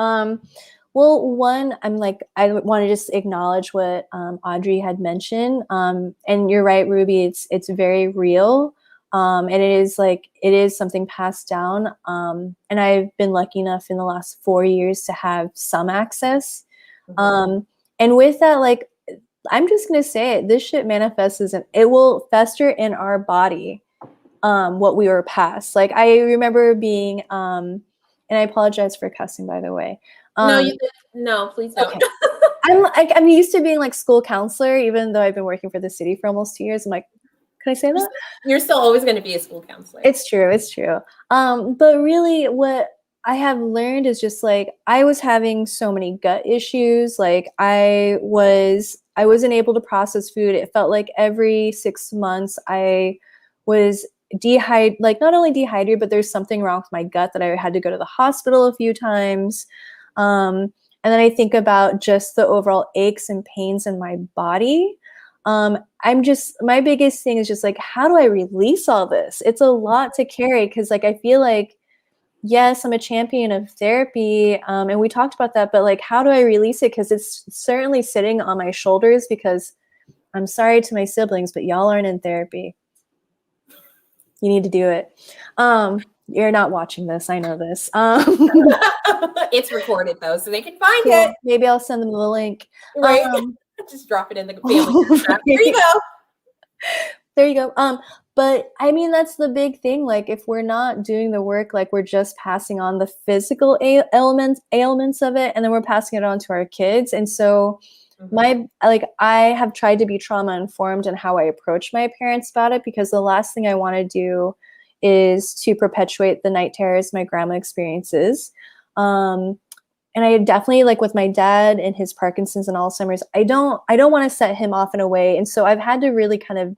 Speaker 2: Well, one, I want to just acknowledge what Audrey had mentioned. And you're right, Ruby. It's very real, and it is something passed down. And I've been lucky enough in the last 4 years to have some access. And with that, like, I'm just gonna say it. This shit manifests it will fester in our body. What we were past. Like I remember being, and I apologize for cussing, by the way.
Speaker 1: No, please don't.
Speaker 2: Okay. I'm used to being like school counselor, even though I've been working for the city for almost 2 years. I'm like, can I say that?
Speaker 1: You're still always going to be a school counselor.
Speaker 2: It's true. But really what I have learned is just like, I was having so many gut issues. Like I wasn't able to process food. It felt like every 6 months I was not only dehydrated, but there's something wrong with my gut that I had to go to the hospital a few times. And then I think about just the overall aches and pains in my body. My biggest thing is just like, how do I release all this? It's a lot to carry. Cause like, I feel like, yes, I'm a champion of therapy. And we talked about that, but like, how do I release it? Cause it's certainly sitting on my shoulders, because I'm sorry to my siblings, but y'all aren't in therapy. You need to do it. You're not watching this. I know this.
Speaker 1: It's recorded though, so they can find it.
Speaker 2: Maybe I'll send them the link.
Speaker 1: Right. Just drop it in the family chat. There you go.
Speaker 2: There you go. But I mean, that's the big thing. Like if we're not doing the work, like we're just passing on the physical ailments of it, and then we're passing it on to our kids. And so I have tried to be trauma informed in how I approach my parents about it, because the last thing I want to do is to perpetuate the night terrors my grandma experiences. And I definitely, like with my dad and his Parkinson's and Alzheimer's, I don't want to set him off in a way. And so I've had to really kind of,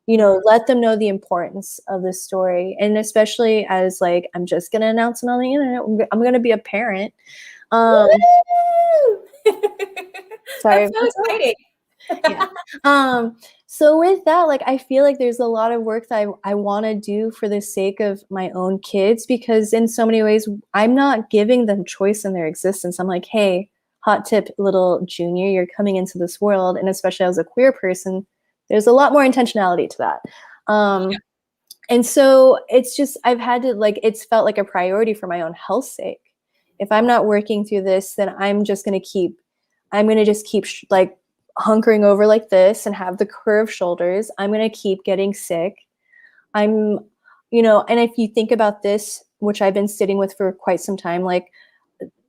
Speaker 2: let them know the importance of this story. And especially as like, I'm just going to announce it on the internet, I'm going to be a parent. Sorry.
Speaker 1: That's so exciting.
Speaker 2: Yeah. So with that, like, I feel like there's a lot of work that I want to do for the sake of my own kids, because in so many ways, I'm not giving them choice in their existence. I'm like, hey, hot tip, little junior, you're coming into this world. And especially as a queer person, there's a lot more intentionality to that. And so it's just, I've had to, like, it's felt like a priority for my own health's sake. If I'm not working through this, then I'm just going to just keep like hunkering over like this and have the curved shoulders. I'm going to keep getting sick. And if you think about this, which I've been sitting with for quite some time, like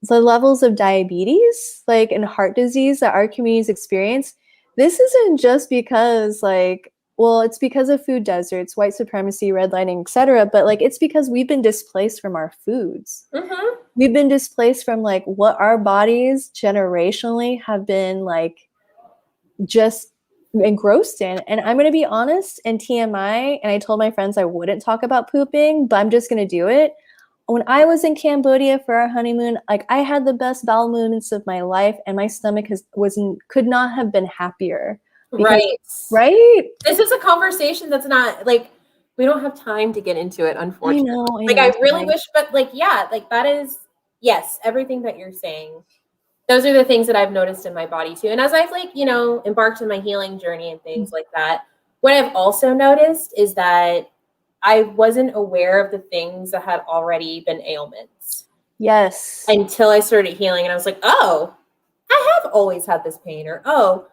Speaker 2: the levels of diabetes, like, and heart disease that our communities experience, this isn't just because it's because of food deserts, white supremacy, redlining, etc. But like, it's because we've been displaced from our foods. We've been displaced from like what our bodies generationally have been like just engrossed in. And I'm going to be honest, and TMI, and I told my friends I wouldn't talk about pooping, but I'm just going to do it. when I was in Cambodia for our honeymoon, like I had the best bowel movements of my life, and my stomach could not have been happier. Because,
Speaker 1: Right.
Speaker 2: right?
Speaker 1: This is a conversation that's not like, we don't have time to get into it, unfortunately.
Speaker 2: I
Speaker 1: Like,
Speaker 2: know,
Speaker 1: I really
Speaker 2: sorry.
Speaker 1: wish, but like, yeah, like that is, yes, everything that you're saying. Those are the things that I've noticed in my body too. And as I've like, embarked on my healing journey and things like that, what I've also noticed is that I wasn't aware of the things that had already been ailments.
Speaker 2: Yes.
Speaker 1: Until I started healing, and I was like, oh, I have always had this pain, or oh,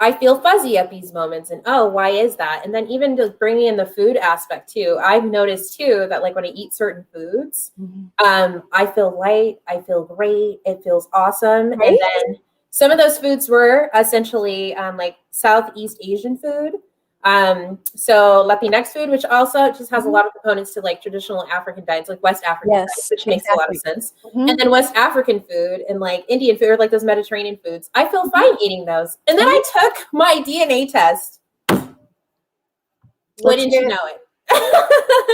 Speaker 1: I feel fuzzy at these moments, and oh, why is that? And then even just bringing in the food aspect too, I've noticed too that like when I eat certain foods, I feel light, I feel great, it feels awesome.
Speaker 2: Right?
Speaker 1: And then some of those foods were essentially like Southeast Asian food. So Latinx food, which also just has a lot of components to like traditional African diets, like West African diets, which makes a lot of sense. And then West African food and like Indian food, or like those Mediterranean foods, I feel fine eating those. And then I took my DNA test. Wouldn't you know it?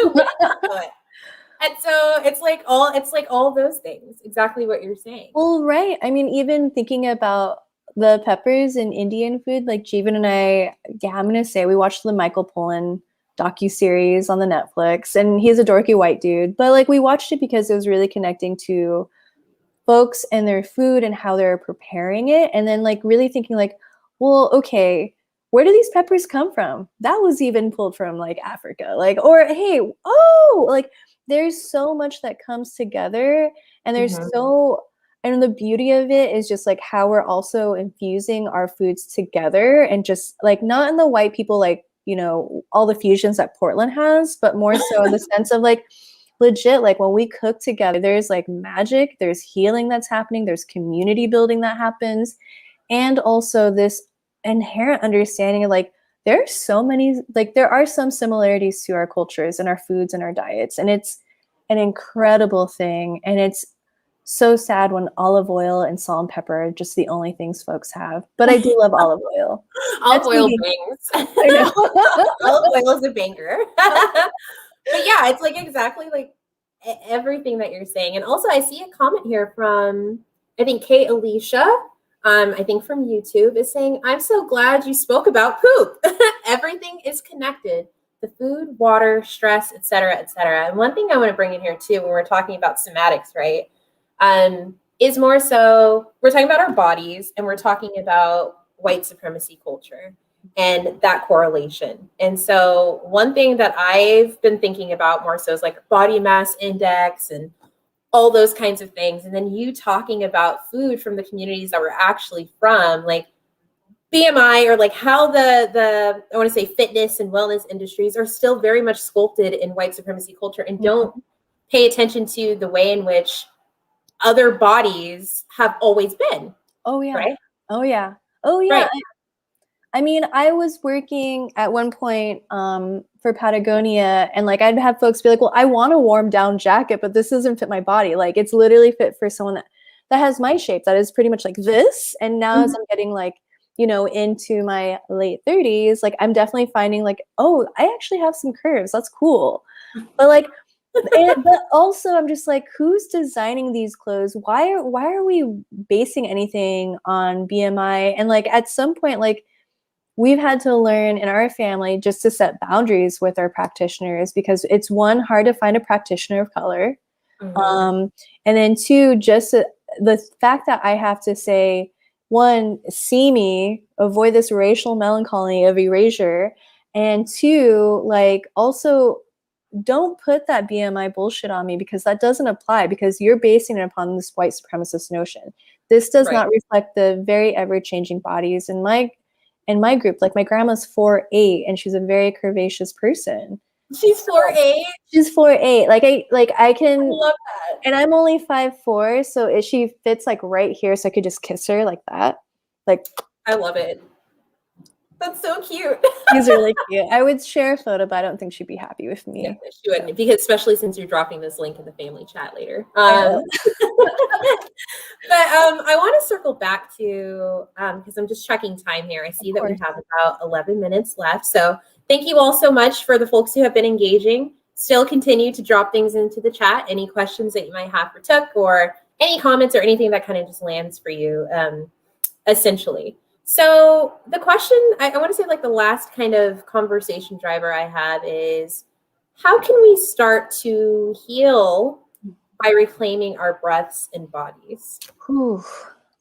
Speaker 1: Wouldn't you know it? And so it's like all those things, exactly what you're saying.
Speaker 2: Well, right. I mean, even thinking about the peppers in Indian food, like Jeevan and I, yeah, I'm gonna say we watched the Michael Pollan docu-series on the Netflix, and he's a dorky white dude, but like we watched it because it was really connecting to folks and their food and how they're preparing it, and then like really thinking like, well, okay, where do these peppers come from? That was even pulled from like Africa, like, or hey, oh, like there's so much that comes together, and there's so, and the beauty of it is just like how we're also infusing our foods together, and just like not in the white people like, all the fusions that Portland has, but more so in the sense of like legit, like when we cook together, there's like magic, there's healing that's happening, there's community building that happens, and also this inherent understanding of like there are so many, like there are some similarities to our cultures and our foods and our diets, and it's an incredible thing. And it's so sad when olive oil and salt and pepper are just the only things folks have, but I do love olive oil.
Speaker 1: Olive oil bangs.
Speaker 2: I know.
Speaker 1: Olive oil is a banger. But yeah, it's like exactly like everything that you're saying. And also I see a comment here from, I think, Kate Alicia, I think from YouTube, is saying, I'm so glad you spoke about poop. Everything is connected. The food, water, stress, et cetera, et cetera. And one thing I want to bring in here too, when we're talking about somatics, right, is more so we're talking about our bodies, and we're talking about white supremacy culture and that correlation. And so one thing that I've been thinking about more so is like body mass index and all those kinds of things. And then you talking about food from the communities that we're actually from, like BMI, or like how the I want to say fitness and wellness industries are still very much sculpted in white supremacy culture, and don't pay attention to the way in which other bodies have always been.
Speaker 2: Oh yeah.
Speaker 1: Right?
Speaker 2: Oh yeah. Oh yeah.
Speaker 1: Right.
Speaker 2: I mean, I was working at one point for Patagonia, and like I'd have folks be like, well, I want a warm down jacket, but this doesn't fit my body. Like it's literally fit for someone that has my shape, that is pretty much like this. And now as I'm getting like, into my late 30s, like I'm definitely finding like, oh, I actually have some curves. That's cool. But like, but also I'm just like, who's designing these clothes? Why are we basing anything on BMI? And like at some point, like we've had to learn in our family just to set boundaries with our practitioners, because it's one, hard to find a practitioner of color. And then two, just the fact that I have to say, one, see me, avoid this racial melancholy of erasure. And two, like also don't put that BMI bullshit on me, because that doesn't apply, because you're basing it upon this white supremacist notion. This does not reflect the very ever-changing bodies in my group. Like my grandma's 4'8", and she's a very curvaceous person.
Speaker 1: She's 4'8".
Speaker 2: She's 4'8". I can.
Speaker 1: I love that.
Speaker 2: And I'm only 5'4", so she fits like right here, so I could just kiss her like that. Like
Speaker 1: I love it. That's so cute.
Speaker 2: She's really cute. I would share a photo, but I don't think she'd be happy with me.
Speaker 1: Yeah, she wouldn't, because especially since you're dropping this link in the family chat later. But I want to circle back to, because I'm just checking time here. I see that we have about 11 minutes left. So thank you all so much for the folks who have been engaging. still continue to drop things into the chat, any questions that you might have for Touk, or any comments or anything that kind of just lands for you, essentially. So the question, I want to say like the last kind of conversation driver I have is, how can we start to heal by reclaiming our breaths and bodies?
Speaker 2: Whew.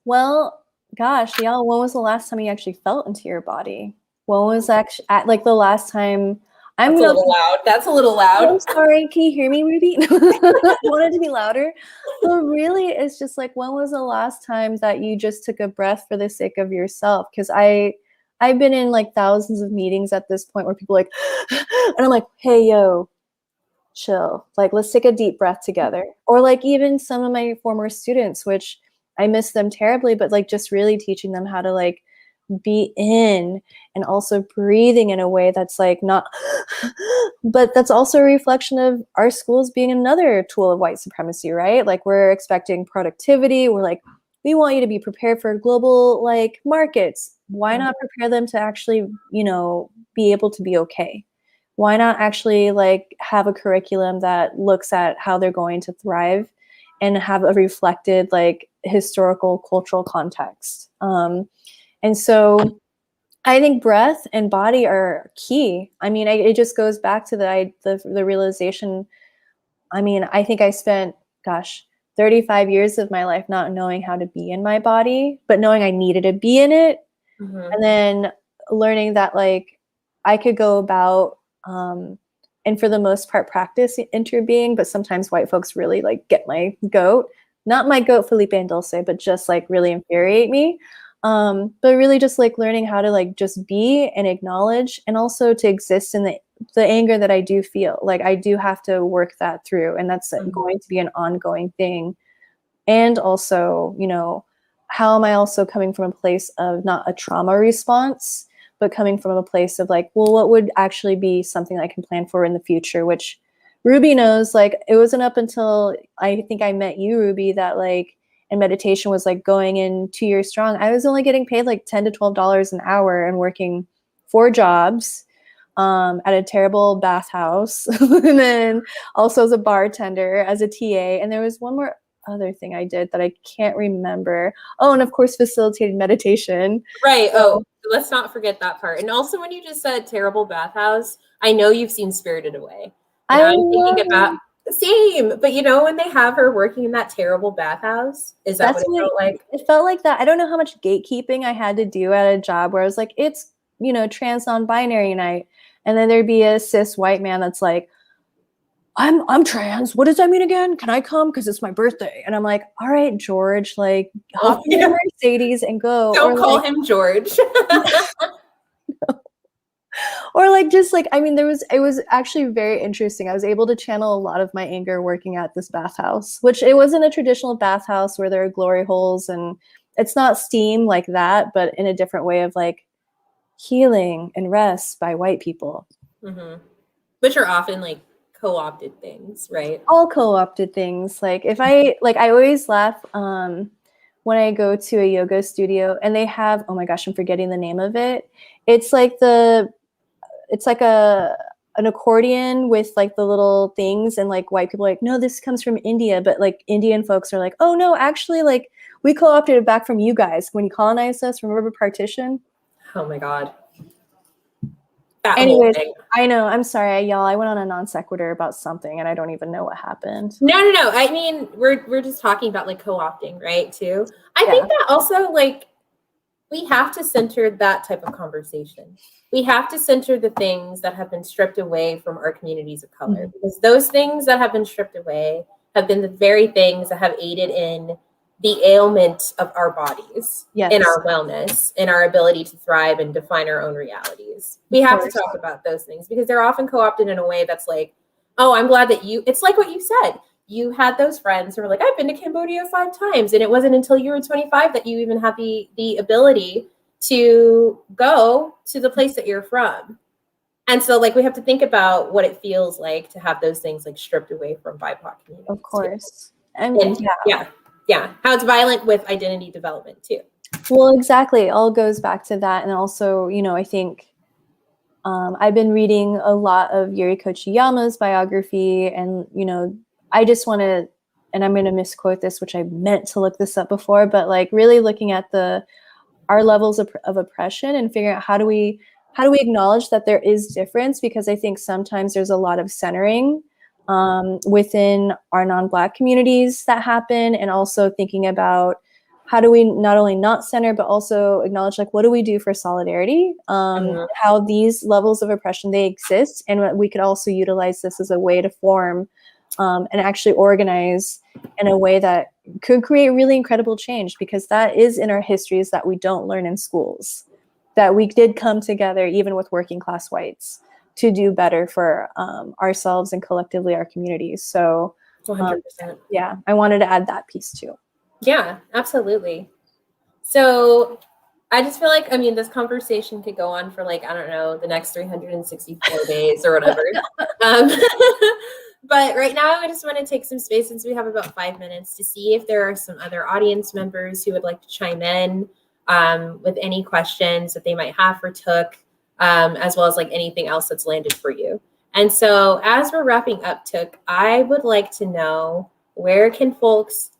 Speaker 2: Well, gosh, y'all, when was the last time you actually felt into your body? When was actually like the last time?
Speaker 1: That's a little loud. That's a little loud.
Speaker 2: I'm sorry. Can you hear me, Ruby? I wanted to be louder. But really, it's just like, when was the last time that you just took a breath for the sake of yourself? Because I've been in like thousands of meetings at this point where people are like, and I'm like, hey, yo, chill. Like, let's take a deep breath together. Or like even some of my former students, which I miss them terribly, but like just really teaching them how to like be in and also breathing in a way that's like not, but that's also a reflection of our schools being another tool of white supremacy, right? Like, we're expecting productivity. We're like, we want you to be prepared for global like markets. Why not prepare them to actually, you know, be able to be okay? Why not actually like have a curriculum that looks at how they're going to thrive and have a reflected like historical cultural context? And so I think breath and body are key. I mean, it just goes back to the realization. I mean, I think I spent, 35 years of my life not knowing how to be in my body, but knowing I needed to be in it.
Speaker 1: Mm-hmm.
Speaker 2: And then learning that like I could go about, and for the most part practice interbeing, but sometimes white folks really like get my goat. Not my goat Felipe and Dulce, but just like really infuriate me. But really just like learning how to like just be and acknowledge, and also to exist in the anger that I do feel. Like, I do have to work that through, and that's going to be an ongoing thing. And also, you know, how am I also coming from a place of not a trauma response, but coming from a place of like, well, what would actually be something I can plan for in the future? Which Ruby knows, like, it wasn't up until I think I met you, Ruby, that like, and meditation was like going in 2 years strong. I was only getting paid like $10 to $12 an hour and working 4 jobs at a terrible bathhouse. And then also as a bartender, as a TA. And there was one more other thing I did that I can't remember. Oh, and of course, facilitated meditation.
Speaker 1: Right. So, let's not forget that part. And also, when you just said terrible bathhouse, I know you've seen Spirited Away. I'm thinking about same, but you know, when they have her working in that terrible bathhouse, is that what it felt like?
Speaker 2: It felt like that. I don't know how much gatekeeping I had to do at a job where I was like, it's, you know, trans non-binary night. And then there'd be a cis white man that's like, I'm trans. What does that mean again? Can I come? Because it's my birthday. And I'm like, all right, George, like, hop in your Mercedes and go.
Speaker 1: Don't call him George.
Speaker 2: Or like, just like, I mean, it was actually very interesting. I was able to channel a lot of my anger working at this bathhouse, which it wasn't a traditional bathhouse where there are glory holes and it's not steam like that, but in a different way of like healing and rest by white people.
Speaker 1: Mm-hmm. Which are often like co-opted things, right?
Speaker 2: All co-opted things. Like, if I always laugh when I go to a yoga studio and they have, oh my gosh, I'm forgetting the name of it. It's like an accordion with like the little things, and like white people are like, no, this comes from India, but like Indian folks are like, oh no, actually, like, we co-opted it back from you guys when you colonized us. Remember partition?
Speaker 1: Oh my God.
Speaker 2: Anyways, I know, I'm sorry, y'all. I went on a non sequitur about something and I don't even know what happened.
Speaker 1: No. I mean, we're just talking about like co-opting, right? Too. I think that also, like, we have to center that type of conversation. We have to center the things that have been stripped away from our communities of color, because those things that have been stripped away have been the very things that have aided in the ailment of our bodies, in our wellness, in our ability to thrive and define our own realities. We have to talk about those things because they're often co-opted in a way that's like, oh, I'm glad that it's like what you said. You had those friends who were like, I've been to Cambodia 5 times. And it wasn't until you were 25 that you even had the ability to go to the place that you're from. And so, like, we have to think about what it feels like to have those things like stripped away from BIPOC communities.
Speaker 2: Of course.
Speaker 1: And how it's violent with identity development too.
Speaker 2: Well, exactly. It all goes back to that. And also, you know, I think I've been reading a lot of Yuri Kochiyama's biography, and, you know, I just want to, and I'm going to misquote this, which I meant to look this up before, but like really looking at our levels of oppression and figuring out how do we acknowledge that there is difference, because I think sometimes there's a lot of centering within our non-Black communities that happen, and also thinking about how do we not only not center, but also acknowledge, like, what do we do for solidarity? How these levels of oppression, they exist, and we could also utilize this as a way to form and actually organize in a way that could create really incredible change, because that is in our histories that we don't learn in schools, that we did come together, even with working class whites, to do better for ourselves and collectively our communities. So
Speaker 1: 100%.
Speaker 2: Yeah, I wanted to add that piece too.
Speaker 1: Yeah, absolutely. So I just feel like, I mean, this conversation could go on for like, I don't know, the next 364 days or whatever. But right now, I just want to take some space, since we have about 5 minutes, to see if there are some other audience members who would like to chime in with any questions that they might have for Touk, as well as like anything else that's landed for you. And so as we're wrapping up, Touk, I would like to know, where can folks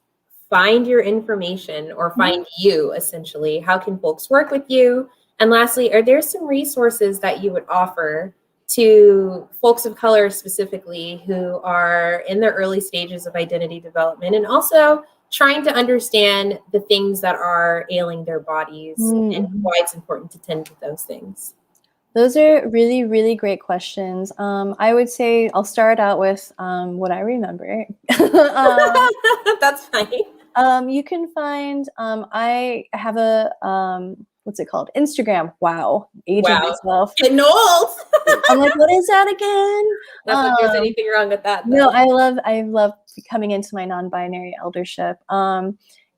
Speaker 1: find your information or find you, essentially? How can folks work with you? And lastly, are there some resources that you would offer to folks of color specifically who are in their early stages of identity development and also trying to understand the things that are ailing their bodies and why it's important to tend to those things?
Speaker 2: Those are really, really great questions. I would say I'll start out with what I remember.
Speaker 1: That's fine.
Speaker 2: You can find, I have a, what's it called? Instagram. Wow. Aging myself.
Speaker 1: Getting old.
Speaker 2: I'm like, what is that again?
Speaker 1: Not that there's anything wrong with that, though.
Speaker 2: No, I love coming into my non-binary eldership. I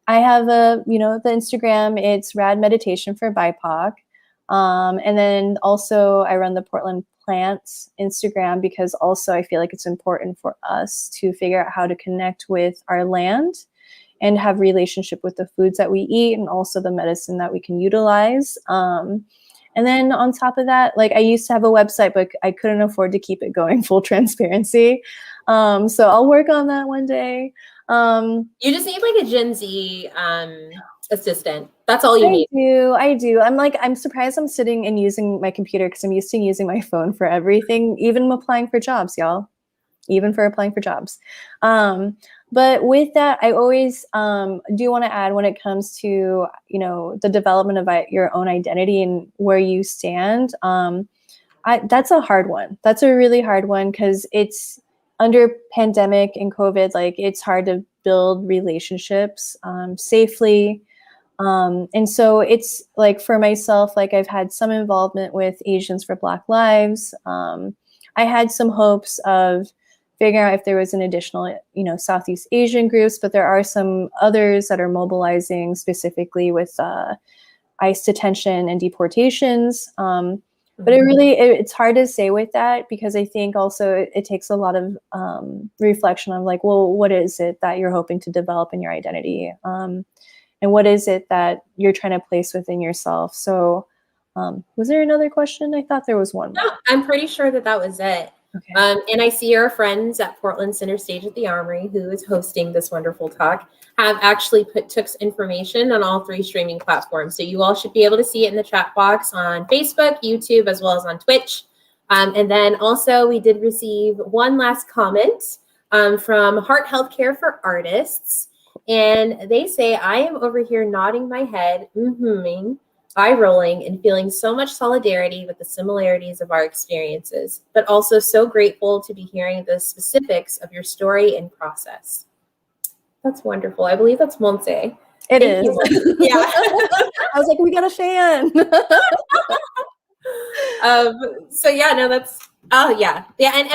Speaker 2: have the Instagram, it's Rad Meditation for BIPOC. And then also I run the Portland Plants Instagram, because also I feel like it's important for us to figure out how to connect with our land and have relationship with the foods that we eat, and also the medicine that we can utilize. And then on top of that, like, I used to have a website, but I couldn't afford to keep it going, full transparency. So I'll work on that one day.
Speaker 1: You just need like a Gen Z assistant. That's all you need.
Speaker 2: I do. I'm surprised I'm sitting and using my computer, because I'm used to using my phone for everything, even applying for jobs, y'all. Even for applying for jobs. But with that, I always do want to add, when it comes to, the development of your own identity and where you stand, that's a hard one. That's a really hard one, because it's under pandemic and COVID, like, it's hard to build relationships safely. And so it's like, for myself, like, I've had some involvement with Asians for Black Lives. I had some hopes of figuring out if there was an additional, Southeast Asian groups, but there are some others that are mobilizing specifically with ICE detention and deportations. But it's hard to say with that, because I think also it takes a lot of reflection on, like, well, what is it that you're hoping to develop in your identity? And what is it that you're trying to place within yourself? So was there another question? I thought there was one more.
Speaker 1: No, I'm pretty sure that was it. Okay. And I see our friends at Portland Center Stage at the Armory, who is hosting this wonderful talk, have actually put Touk's information on all 3 streaming platforms. So you all should be able to see it in the chat box on Facebook, YouTube, as well as on Twitch. And then also we did receive one last comment from Heart Healthcare for Artists. And they say, I am over here nodding my head, eye rolling, and feeling so much solidarity with the similarities of our experiences, but also so grateful to be hearing the specifics of your story and process. That's wonderful. I believe that's Monse.
Speaker 2: It is.
Speaker 1: Yeah.
Speaker 2: I was like, we got a fan.
Speaker 1: So yeah, no, that's, yeah. And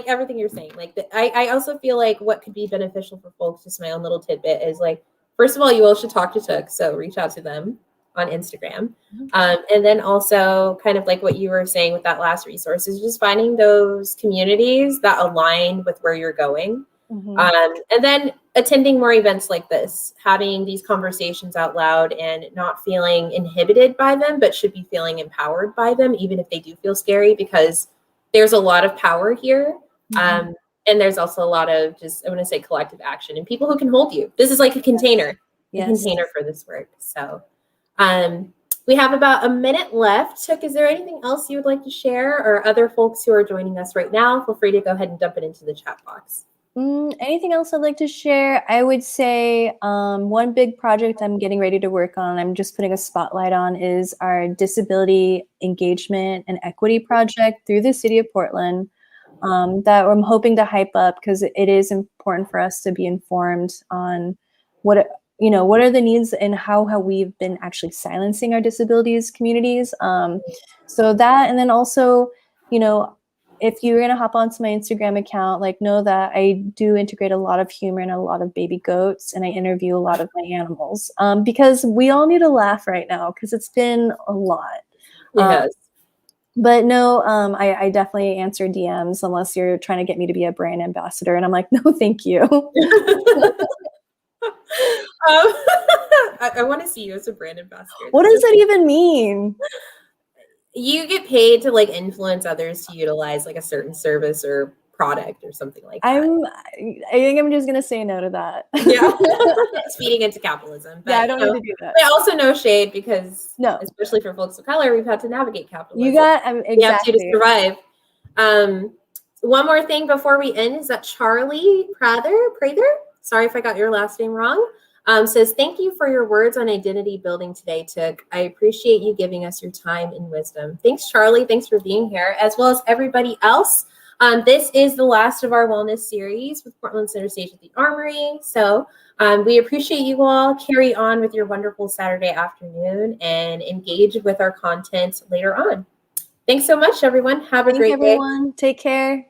Speaker 1: everything you're saying, like, I also feel like what could be beneficial for folks, just my own little tidbit, is like, first of all, you all should talk to Touk, so reach out to them on Instagram. And then also, kind of like what you were saying with that last resource, is just finding those communities that align with where you're going. And then attending more events like this, having these conversations out loud and not feeling inhibited by them, but should be feeling empowered by them, even if they do feel scary, because there's a lot of power here. And there's also a lot of just, I want to say, collective action and people who can hold you. This is like a container, a container for this work. So we have about a minute left. Touk, is there anything else you would like to share, or other folks who are joining us right now? Feel free to go ahead and dump it into the chat box.
Speaker 2: Anything else I'd like to share? I would say one big project I'm getting ready to work on, I'm just putting a spotlight on, is our disability engagement and equity project through the city of Portland. That I'm hoping to hype up, because it is important for us to be informed on what are the needs and how we've been actually silencing our disabilities communities. So that, and then also, if you're going to hop onto my Instagram account, like, know that I do integrate a lot of humor and a lot of baby goats, and I interview a lot of my animals, because we all need a laugh right now, because it's been a lot.
Speaker 1: Yes.
Speaker 2: But no, I definitely answer DMs unless you're trying to get me to be a brand ambassador. And I'm like, no, thank you.
Speaker 1: I want to see you as a brand ambassador.
Speaker 2: What does that even mean?
Speaker 1: You get paid to like influence others to utilize like a certain service or product or something like that.
Speaker 2: I think I'm just gonna say no to that.
Speaker 1: Yeah. It's feeding into capitalism. But,
Speaker 2: yeah, I don't need to do that.
Speaker 1: But also no shade, because
Speaker 2: no,
Speaker 1: especially for folks of color, we've had to navigate capitalism.
Speaker 2: You got exactly.
Speaker 1: You have to survive. One more thing before we end is that Charlie Prather, sorry if I got your last name wrong, says, thank you for your words on identity building today, Touk. I appreciate you giving us your time and wisdom. Thanks, Charlie. Thanks for being here, as well as everybody else. This is the last of our wellness series with Portland Center Stage at the Armory. So we appreciate you all. Carry on with your wonderful Saturday afternoon and engage with our content later on. Thanks so much, everyone. Have a great day.
Speaker 2: Take care.